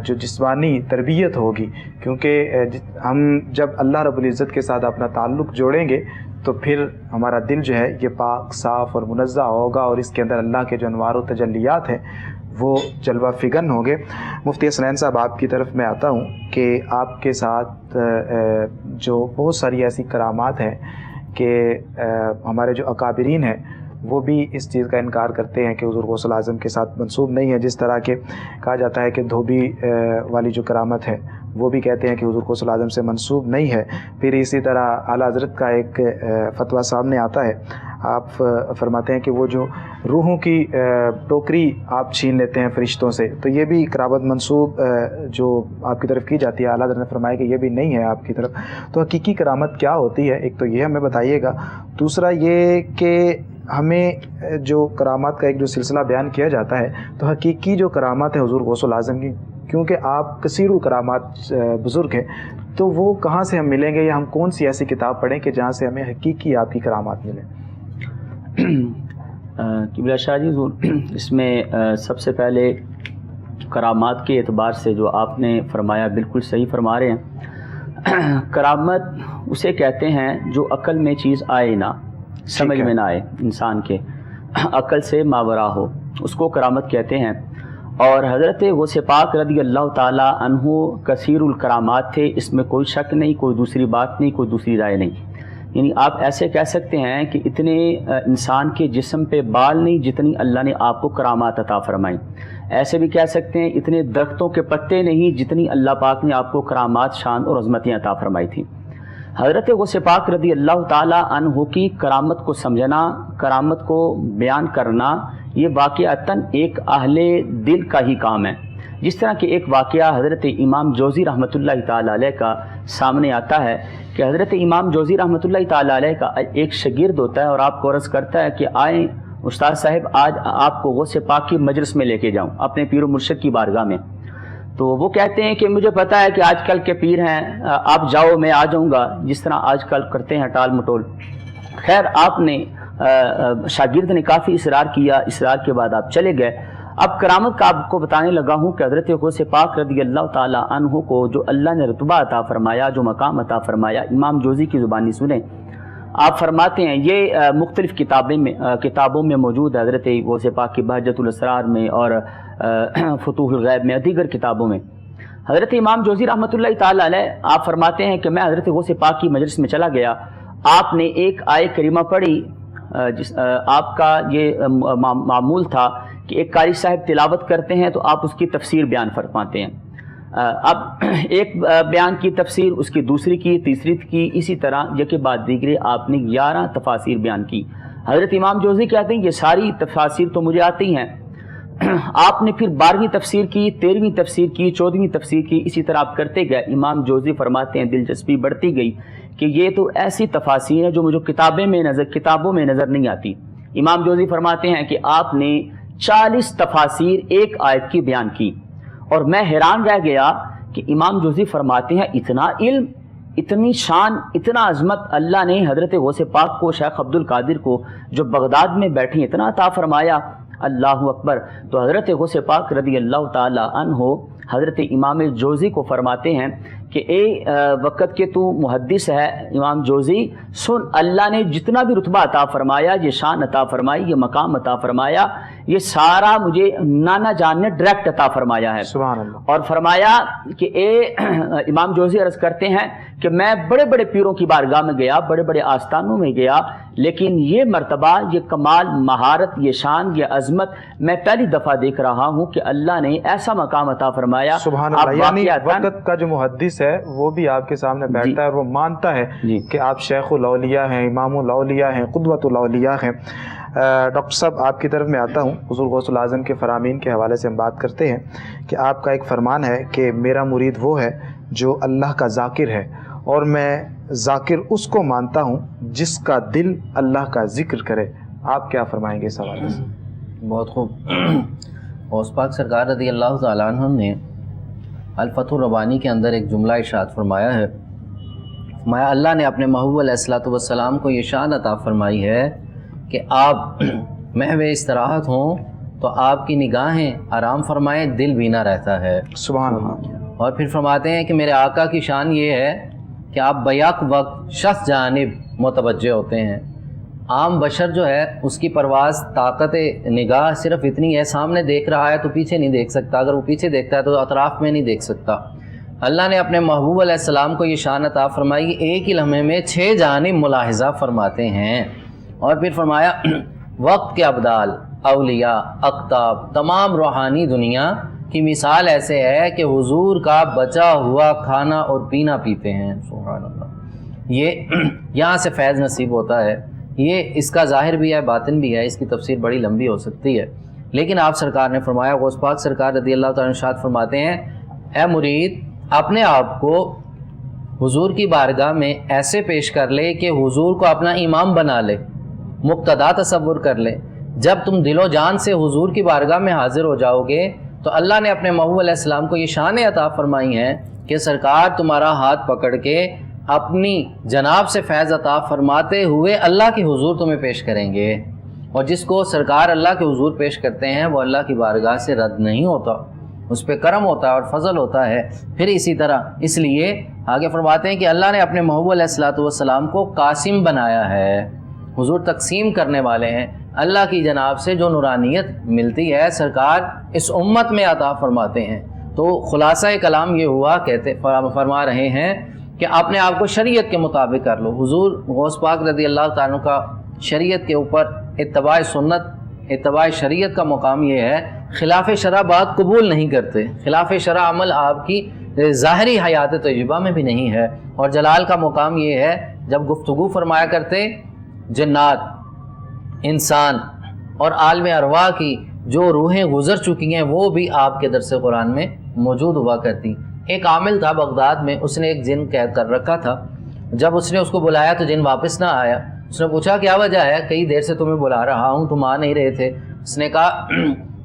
جو جسمانی تربیت ہوگی, کیونکہ ہم جب اللہ رب العزت کے ساتھ اپنا تعلق جوڑیں گے تو پھر ہمارا دل جو ہے یہ پاک, صاف اور منزہ ہوگا, اور اس کے اندر اللہ کے جو انوار و تجلیات ہیں وہ جلوہ فگن ہوں گے. مفتی حسنین صاحب آپ کی طرف میں آتا ہوں کہ آپ کے ساتھ جو بہت ساری ایسی کرامات ہیں کہ ہمارے جو اکابرین ہیں وہ بھی اس چیز کا انکار کرتے ہیں کہ حضور غوث الاعظم کے ساتھ منسوب نہیں ہے. جس طرح کہ کہا جاتا ہے کہ دھوبی والی جو کرامت ہے وہ بھی کہتے ہیں کہ حضور غوث الاعظم سے منسوب نہیں ہے. پھر اسی طرح اعلیٰ حضرت کا ایک فتویٰ سامنے آتا ہے, آپ فرماتے ہیں کہ وہ جو روحوں کی ٹوکری آپ چھین لیتے ہیں فرشتوں سے, تو یہ بھی کرامت منسوب جو آپ کی طرف کی جاتی ہے, اعلیٰ حضرت نے فرمایا کہ یہ بھی نہیں ہے آپ کی طرف. تو حقیقی کرامت کیا ہوتی ہے, ایک تو یہ ہمیں بتائیے گا. دوسرا یہ کہ ہمیں جو کرامات کا ایک جو سلسلہ بیان کیا جاتا ہے تو حقیقی جو کرامات ہیں حضور غوث الاعظم کی، کیونکہ آپ کثیر الکرامات بزرگ ہیں، تو وہ کہاں سے ہم ملیں گے، یا ہم کون سی ایسی کتاب پڑھیں کہ جہاں سے ہمیں حقیقی آپ کی کرامات ملیں؟ قبلہ شاہ جی حضور، اس میں سب سے پہلے کرامات کے اعتبار سے جو آپ نے فرمایا بالکل صحیح فرما رہے ہیں۔ کرامت اسے کہتے ہیں جو عقل میں چیز آئے نہ، سمجھ میں نہ آئے، انسان کے عقل سے ماورا ہو، اس کو کرامت کہتے ہیں۔ اور حضرت غوث پاک رضی اللہ تعالی عنہ کثیر الکرامات تھے، اس میں کوئی شک نہیں، کوئی دوسری بات نہیں، کوئی دوسری رائے نہیں۔ یعنی آپ ایسے کہہ سکتے ہیں کہ اتنے انسان کے جسم پہ بال نہیں جتنی اللہ نے آپ کو کرامات عطا فرمائی، ایسے بھی کہہ سکتے ہیں اتنے درختوں کے پتے نہیں جتنی اللہ پاک نے آپ کو کرامات، شان اور عظمتیں عطا فرمائی تھی۔ حضرت غوث پاک رضی اللہ تعالی عنہ کی کرامت کو سمجھنا، کرامت کو بیان کرنا، یہ واقعتاً ایک اہل دل کا ہی کام ہے۔ جس طرح کہ ایک واقعہ حضرت امام جوزی رحمۃ اللہ تعالی علیہ کا سامنے آتا ہے کہ حضرت امام جوزی رحمۃ اللہ تعالی علیہ کا ایک شاگرد ہوتا ہے اور آپ کو عرض کرتا ہے کہ آئیں استاد صاحب، آج آپ کو غوث پاک کی مجلس میں لے کے جاؤں، اپنے پیر و مرشد کی بارگاہ میں۔ تو وہ کہتے ہیں کہ مجھے پتہ ہے کہ آج کل کے پیر ہیں، آپ جاؤ میں آ جاؤں گا، جس طرح آج کل کرتے ہیں ٹال مٹول۔ خیر آپ نے شاگرد نے کافی اصرار کیا، اصرار کے بعد آپ چلے گئے۔ اب کرامت کا آپ کو بتانے لگا ہوں کہ حضرت غوث پاک رضی اللہ تعالی عنہ کو جو اللہ نے رتبہ عطا فرمایا، جو مقام عطا فرمایا، امام جوزی کی زبانی سنیں۔ آپ فرماتے ہیں، یہ مختلف کتابوں میں موجود ہے، حضرت غوث پاک کی بہجت الاسرار میں اور فتوح الغیب میں، دیگر کتابوں میں۔ حضرت امام جوزی رحمۃ اللہ تعالی علیہ آپ فرماتے ہیں کہ میں حضرت غوث پاک کی مجلس میں چلا گیا، آپ نے ایک آیت کریمہ پڑھی، آپ کا یہ معمول تھا کہ ایک قاری صاحب تلاوت کرتے ہیں تو آپ اس کی تفسیر بیان فرماتے ہیں۔ اب ایک بیان کی تفسیر، اس کی دوسری کی، تیسری کی، اسی طرح یکے بعد دیگرے آپ نے 11 تفاسیر بیان کی۔ حضرت امام جوزی کہتے ہیں یہ ساری تفاسیر تو مجھے آتی ہیں۔ آپ نے پھر 12ویں تفسیر کی، 13ویں تفسیر کی، 14ویں تفسیر کی، اسی طرح آپ کرتے گئے۔ امام جوزی فرماتے ہیں دلچسپی بڑھتی گئی کہ یہ تو ایسی تفاسیر ہیں جو مجھے کتابوں میں نظر نہیں آتی۔ امام جوزی فرماتے ہیں کہ آپ نے 40 تفاسیر ایک آیت کی بیان کی، اور میں حیران رہ گیا کہ امام جوزی فرماتے ہیں اتنا علم، اتنی شان، اتنا عظمت اللہ نے حضرت غوث پاک کو، شیخ عبد القادر کو جو بغداد میں بیٹھے اتنا عطا فرمایا۔ اللہ اکبر۔ تو حضرت غوث پاک رضی اللہ تعالی عنہ حضرت امام جوزی کو فرماتے ہیں کہ اے وقت کے تو محدث ہے امام جوزی، سن اللہ نے جتنا بھی رتبہ عطا فرمایا، یہ شان عطا فرمائی، یہ مقام عطا فرمایا، یہ سارا مجھے نانا جان نے ڈائریکٹ عطا فرمایا ہے۔ سبحان اللہ۔ اور فرمایا کہ اے امام جوزی عرض کرتے ہیں کہ میں بڑے بڑے پیروں کی بارگاہ میں گیا، بڑے بڑے آستانوں میں گیا، لیکن یہ مرتبہ، یہ کمال، مہارت، یہ شان، یہ عظمت میں پہلی دفعہ دیکھ رہا ہوں کہ اللہ نے ایسا مقام عطا فرمایا۔ سبحان اللہ۔ یعنی وقت کا جو محدث ہے وہ بھی آپ کے سامنے بیٹھتا ہے اور وہ مانتا ہے کہ آپ شیخ الاولیاء ہیں، امام الاولیاء ہیں، قدوۃ الاولیاء ہیں۔ ڈاکٹر صاحب آپ کی طرف میں آتا ہوں۔ حضور غوث الاعظم کے فرامین کے حوالے سے ہم بات کرتے ہیں کہ آپ کا ایک فرمان ہے کہ میرا مرید وہ ہے جو اللہ کا ذاکر ہے، اور میں ذاکر اس کو مانتا ہوں جس کا دل اللہ کا ذکر کرے۔ آپ کیا فرمائیں گے اس حوالے سے؟ بہت خوب۔ غوث پاک سرکار رضی اللہ تعالیٰ عنہ نے الفتح الربانی کے اندر ایک جملہ ارشاد فرمایا ہے، فرمایا اللہ نے اپنے محبوب علیہ الصلوۃ والسلام کو یہ شان عطا فرمائی ہے کہ آپ محو استراحت ہوں تو آپ کی نگاہیں آرام فرمائیں، دل بینا رہتا ہے۔ سبحان اللہ۔ اور پھر فرماتے ہیں کہ میرے آقا کی شان یہ ہے کہ آپ بیک وقت شخص جانب متوجہ ہوتے ہیں۔ عام بشر جو ہے اس کی پرواز، طاقت نگاہ صرف اتنی ہے، سامنے دیکھ رہا ہے تو پیچھے نہیں دیکھ سکتا، اگر وہ پیچھے دیکھتا ہے تو اطراف میں نہیں دیکھ سکتا۔ اللہ نے اپنے محبوب علیہ السلام کو یہ شان عطا فرمائی، ایک ہی لمحے میں 6 جانب ملاحظہ فرماتے ہیں۔ اور پھر فرمایا وقت کے ابدال، اولیاء، اقطاب، تمام روحانی دنیا کی مثال ایسے ہے کہ حضور کا بچا ہوا کھانا اور پینا پیتے ہیں۔ سبحان اللہ۔ یہ یہاں سے فیض نصیب ہوتا ہے۔ یہ اس کا ظاہر بھی ہے، باطن بھی ہے، اس کی تفسیر بڑی لمبی ہو سکتی ہے، لیکن آپ سرکار نے فرمایا، غوث پاک سرکار رضی اللہ تعالیٰ عنہ ارشاد فرماتے ہیں، اے مرید اپنے آپ کو حضور کی بارگاہ میں ایسے پیش کر لے کہ حضور کو اپنا امام بنا لے، مقتدا تصور کر لیں. جب تم دل و جان سے حضور کی بارگاہ میں حاضر ہو جاؤ گے تو اللہ نے اپنے محبوب علیہ السلام کو یہ شان عطا فرمائی ہے کہ سرکار تمہارا ہاتھ پکڑ کے اپنی جناب سے فیض عطا فرماتے ہوئے اللہ کے حضور تمہیں پیش کریں گے. اور جس کو سرکار اللہ کے حضور پیش کرتے ہیں وہ اللہ کی بارگاہ سے رد نہیں ہوتا, اس پہ کرم ہوتا ہے اور فضل ہوتا ہے. پھر اسی طرح اس لیے آگے فرماتے ہیں کہ اللہ نے اپنے محبوب علیہ السلام کو قاسم بنایا ہے, حضور تقسیم کرنے والے ہیں. اللہ کی جناب سے جو نورانیت ملتی ہے سرکار اس امت میں عطا فرماتے ہیں. تو خلاصہ کلام یہ ہوا, کہتے فرما رہے ہیں کہ اپنے آپ کو شریعت کے مطابق کر لو. حضور غوث پاک رضی اللہ تعالیٰ کا شریعت کے اوپر اتباع سنت, اتباع شریعت کا مقام یہ ہے, خلاف شرع بات قبول نہیں کرتے, خلاف شرع عمل آپ کی ظاہری حیات تجربہ میں بھی نہیں ہے. اور جلال کا مقام یہ ہے جب گفتگو فرمایا کرتے جنات, انسان اور عالم ارواح کی جو روحیں گزر چکی ہیں وہ بھی آپ کے درس قرآن میں موجود ہوا کرتی. ایک عامل تھا بغداد میں, اس نے ایک جن قید کر رکھا تھا. جب اس نے اس کو بلایا تو جن واپس نہ آیا. اس نے پوچھا کیا وجہ ہے, کئی دیر سے تمہیں بلا رہا ہوں تم آ نہیں رہے تھے. اس نے کہا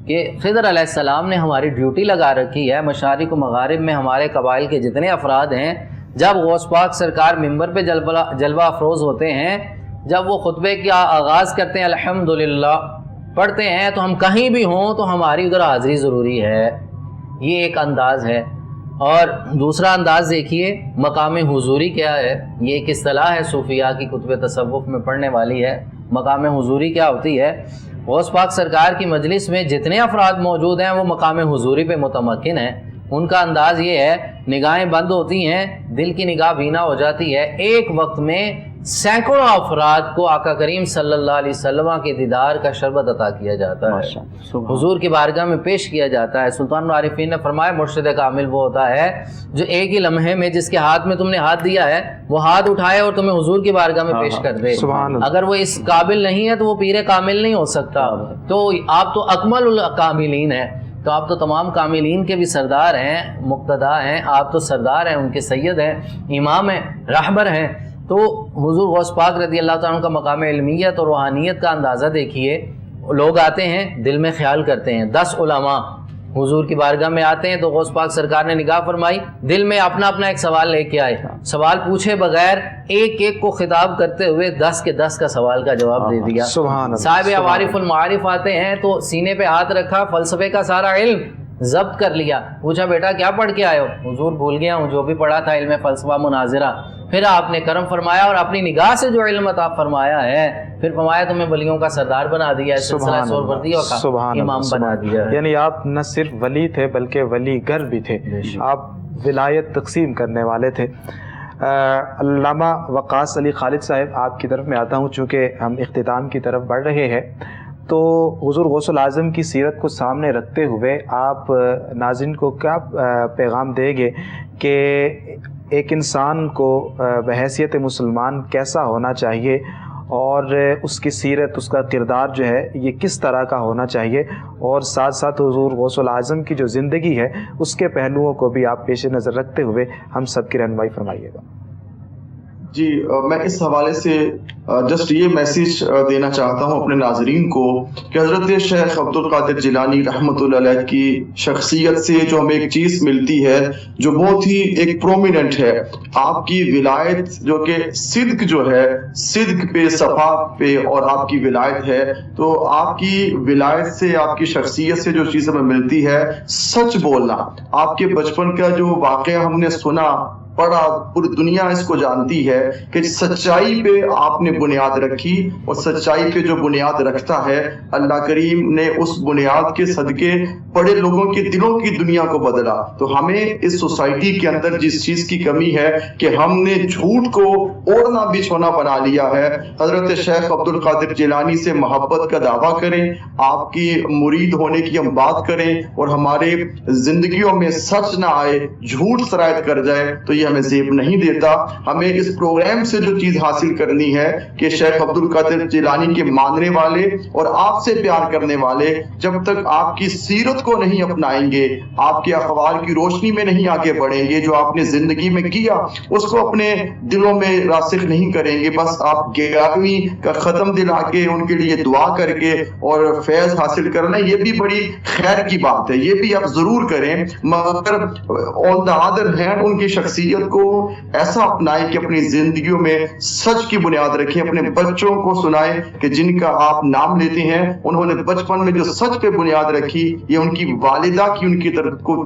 کہ خضر علیہ السلام نے ہماری ڈیوٹی لگا رکھی ہے, مشارق و مغارب میں ہمارے قبائل کے جتنے افراد ہیں, جب غوث پاک سرکار ممبر پہ جلوہ افروز ہوتے ہیں, جب وہ خطبے کا آغاز کرتے ہیں الحمدللہ پڑھتے ہیں, تو ہم کہیں بھی ہوں تو ہماری ادھر حاضری ضروری ہے. یہ ایک انداز ہے. اور دوسرا انداز دیکھیے مقام حضوری کیا ہے. یہ ایک اصطلاح ہے صوفیاء کی کتب تصوف میں پڑھنے والی ہے. مقام حضوری کیا ہوتی ہے؟ غوث پاک سرکار کی مجلس میں جتنے افراد موجود ہیں وہ مقام حضوری پہ متمکن ہیں. ان کا انداز یہ ہے, نگاہیں بند ہوتی ہیں, دل کی نگاہ بینا ہو جاتی ہے, ایک وقت میں سینکڑوں افراد کو آقا کریم صلی اللہ علیہ وسلم کے دیدار کا شربت عطا کیا جاتا ہے, حضور کی بارگاہ میں پیش کیا جاتا ہے. سلطان العارفین نے فرمایا مرشد کامل وہ ہوتا ہے جو ایک ہی لمحے میں جس کے ہاتھ میں تم نے ہاتھ دیا ہے وہ ہاتھ اٹھائے اور تمہیں حضور کی بارگاہ میں پیش کر دے. اگر وہ اس قابل نہیں ہے تو وہ پیر کامل نہیں ہو سکتا. تو آپ تو اکمل الکاملین ہیں, تو آپ تو تمام کاملین کے بھی سردار ہیں, مقتدا ہیں, آپ تو سردار ہیں, ان کے سید ہیں, امام ہیں, رہبر ہیں. تو حضور غوث پاک رضی اللہ تعالیٰ کا مقام علمیت اور روحانیت کا اندازہ دیکھیے. لوگ آتے ہیں دل میں خیال کرتے ہیں, 10 علماء حضور کی بارگاہ میں آتے ہیں تو غوث پاک سرکار نے نگاہ فرمائی, دل میں اپنا اپنا ایک سوال لے کے آئے, سوال پوچھے بغیر ایک ایک کو خطاب کرتے ہوئے 10 کے 10 کا سوال کا جواب دے دیا. صاحب عوارف المعارف آتے ہیں تو سینے پہ ہاتھ رکھا, فلسفے کا سارا علم ضبط کر لیا. پوچھا بیٹا کیا پڑھ کے آئے ہو؟ حضور بھول گیا ہوں جو بھی پڑھا تھا علم فلسفہ مناظرہ. پھر آپ نے کرم فرمایا اور اپنی نگاہ سے جو علم عطا فرمایا ہے پھر فرمایا تمہیں ولیوں کا سردار بنا دیا ہے, سلسلہ سہروردیوں کا امام بنا دیا. یعنی آپ نہ صرف ولی تھے بلکہ ولی گر بھی تھے, آپ ولایت تقسیم کرنے والے تھے. علامہ وقاص علی خالد صاحب آپ کی طرف میں آتا ہوں, چونکہ ہم اختتام کی طرف بڑھ رہے ہیں, تو حضور غوث الاعظم کی سیرت کو سامنے رکھتے ہوئے آپ ناظرین کو کیا پیغام دیں گے کہ ایک انسان کو بحیثیت مسلمان کیسا ہونا چاہیے اور اس کی سیرت, اس کا کردار جو ہے یہ کس طرح کا ہونا چاہیے, اور ساتھ ساتھ حضور غوث الاعظم کی جو زندگی ہے اس کے پہلوؤں کو بھی آپ پیش نظر رکھتے ہوئے ہم سب کی رہنمائی فرمائیے گا. جی میں اس حوالے سے جسٹ یہ میسیج دینا چاہتا ہوں اپنے ناظرین کو کہ حضرت شیخ عبد القادر جیلانی رحمۃ اللہ علیہ کی شخصیت سے جو ہمیں ایک چیز ملتی ہے جو بہت ہی ایک پرومیننٹ ہے, آپ کی ولایت جو کہ صدق جو ہے, صدق پہ صفا پہ اور آپ کی ولایت ہے. تو آپ کی ولایت سے, آپ کی شخصیت سے جو چیز ہمیں ملتی ہے سچ بولنا. آپ کے بچپن کا جو واقعہ ہم نے سنا پڑھا, پوری دنیا اس کو جانتی ہے کہ سچائی پہ آپ نے بنیاد رکھی, اور سچائی پہ جو بنیاد رکھتا ہے اللہ کریم نے اس بنیاد کے صدقے بڑے لوگوں کے دلوں کی دنیا کو بدلا. تو ہمیں اس سوسائٹی کے اندر جس چیز کی کمی ہے کہ ہم نے جھوٹ کو اوڑھنا بچھونا بنا لیا ہے. حضرت شیخ عبد القادر جیلانی سے محبت کا دعویٰ کریں, آپ کی مرید ہونے کی ہم بات کریں, اور ہمارے زندگیوں میں سچ نہ آئے, جھوٹ سرایت کر جائے, تو یہ یہ ہمیں زیب نہیں دیتا. ہمیں اس پروگرام سے جو چیز حاصل کرنی ہے کہ شیخ عبد القادر جیلانی کے ماننے والے اور آپ سے پیار کرنے والے جب تک آپ کی سیرت کو نہیں اپنائیں گے, آپ کے اقوال کی روشنی میں نہیں آگے بڑھیں گے, جو آپ نے زندگی میں کیا اس کو اپنے دلوں میں راسخ نہیں کریں گے, بس آپ 11ویں کا ختم دلا کے ان کے لیے دعا کر کے اور فیض حاصل کرنا, یہ بھی بڑی خیر کی بات ہے, یہ بھی آپ ضرور کریں, مگر آن دا ادر ہینڈ ان کی شخصیت کو ایسا اپنائیں کہ اپنی زندگیوں میں سچ کی بنیاد رکھیں. اپنے بچوں کو سنائیں کہ جن کا آپ نام لیتے ہیں انہوں نے بچپن میں جو سچ پہ بنیاد رکھی یہ ان کی والدہ کی ان کی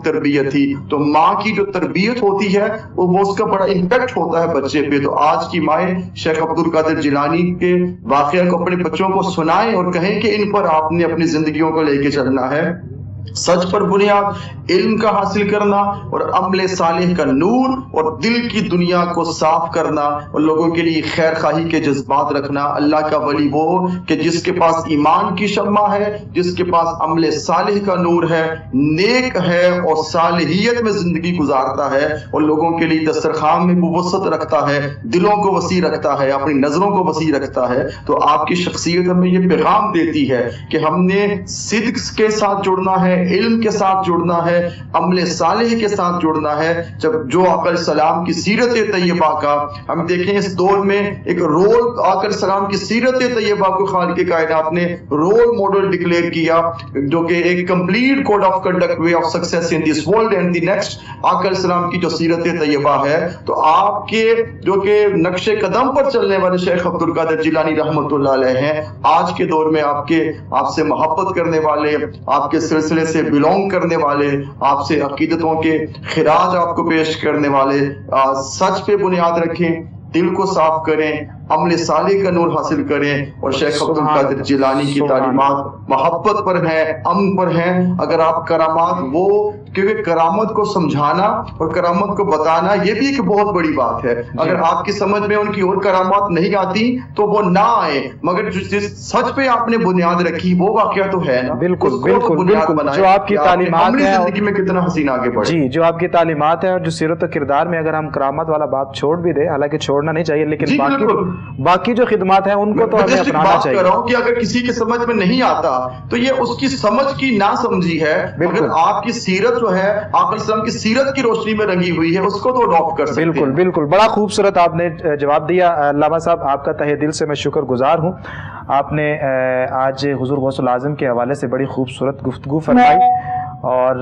تربیت تھی. تو ماں کی جو تربیت ہوتی ہے وہ اس کا بڑا امپیکٹ ہوتا ہے بچے پہ. تو آج کی مائیں شیخ عبد القادر جیلانی کے واقعہ کو اپنے بچوں کو سنائیں اور کہیں کہ ان پر آپ نے اپنی زندگیوں کو لے کے چلنا ہے. سچ پر بنیاد, علم کا حاصل کرنا اور عمل صالح کا نور اور دل کی دنیا کو صاف کرنا اور لوگوں کے لیے خیر خواہی کے جذبات رکھنا. اللہ کا ولی وہ کہ جس کے پاس ایمان کی شمع ہے, جس کے پاس عمل صالح کا نور ہے, نیک ہے اور صالحیت میں زندگی گزارتا ہے اور لوگوں کے لیے دسترخوان میں وسعت رکھتا ہے, دلوں کو وسیع رکھتا ہے, اپنی نظروں کو وسیع رکھتا ہے. تو آپ کی شخصیت ہمیں یہ پیغام دیتی ہے کہ ہم نے صدق کے ساتھ جڑنا ہے, علم کے ساتھ جڑنا ہے, عمل صالح کے ساتھ جڑنا ہے. جب جو آقا علیہ السلام کی سیرت طیبہ کا ہم دیکھیں اس دور میں ایک رول, آقا علیہ السلام کی سیرت طیبہ کو خالق کائنات نے رول ماڈل ڈکلیئر کیا جو کہ ایک complete code of conduct way of success in this world and the next. آقا علیہ السلام کی جو سیرت طیبہ ہے, تو آپ کے جو کہ نقش قدم پر چلنے والے شیخ عبد القادر جیلانی رحمۃ اللہ علیہ ہیں, آج کے دور میں آپ سے محبت کرنے والے, آپ کے سلسلے سے بلونگ کرنے والے, آپ سے عقیدتوں کے خراج آپ کو پیش کرنے والے, سچ پہ بنیاد رکھیں, دل کو صاف کریں, عمل صالح کا نور حاصل کریں. اور شیخ عبد القادر جیلانی کی تعلیمات محبت پر ہیں, امن پر ہیں. اگر آپ کرامات وہ, کیونکہ کرامت کو سمجھانا اور کرامت کو بتانا یہ بھی ایک بہت بڑی بات ہے. اگر آپ کی سمجھ میں ان کی اور کرامات نہیں آتی تو وہ نہ آئے, مگر جس سچ پہ آپ نے بنیاد رکھی وہ واقعہ تو ہے نا. بالکل بالکل بالکل, جو آپ کی تعلیمات ہیں زندگی میں کتنا حسین آگے بڑھے. جی, جو آپ کی تعلیمات ہیں اور جو سیرت و کردار میں اگر ہم کرامت والا بات چھوڑ بھی دیں, حالانکہ چھوڑنا نہیں چاہیے, لیکن باقی جو خدمات ہیں ان کو تو ہمیں اپنانا چاہیے. کر رہا ہوں کہ اگر کسی کی سمجھ میں نہیں آتا تو یہ اس کی سمجھ کی نہ سمجھی ہے. اگر آپ کی سیرت جو ہے آپ اسلام کی سیرت کی روشنی میں رنگی ہوئی ہے اس کو تو اڈاپٹ کر سکتے ہیں. بالکل بالکل, بڑا خوبصورت آپ نے جواب دیا. علامہ صاحب آپ کا تہہ دل سے میں شکر گزار ہوں. آپ نے آج حضور غوث العظم کے حوالے سے بڑی خوبصورت گفتگو فرمائی اور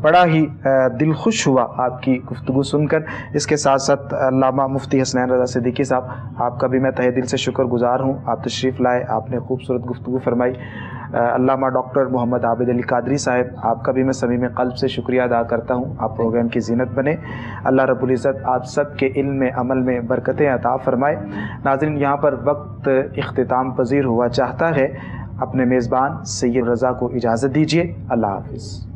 بڑا ہی دل خوش ہوا آپ کی گفتگو سن کر. اس کے ساتھ ساتھ علامہ مفتی حسنین رضا صدیقی صاحب, آپ کا بھی میں تہہ دل سے شکر گزار ہوں. آپ تشریف لائے, آپ نے خوبصورت گفتگو فرمائی. علامہ ڈاکٹر محمد عابد علی قادری صاحب, آپ کا بھی میں صمیم قلب سے شکریہ ادا کرتا ہوں. آپ پروگرام کی زینت بنے. اللہ رب العزت آپ سب کے علم میں, عمل میں برکتیں عطا فرمائے. ناظرین, یہاں پر وقت اختتام پذیر ہوا چاہتا ہے. اپنے میزبان سید رضا کو اجازت دیجیے. اللہ حافظ.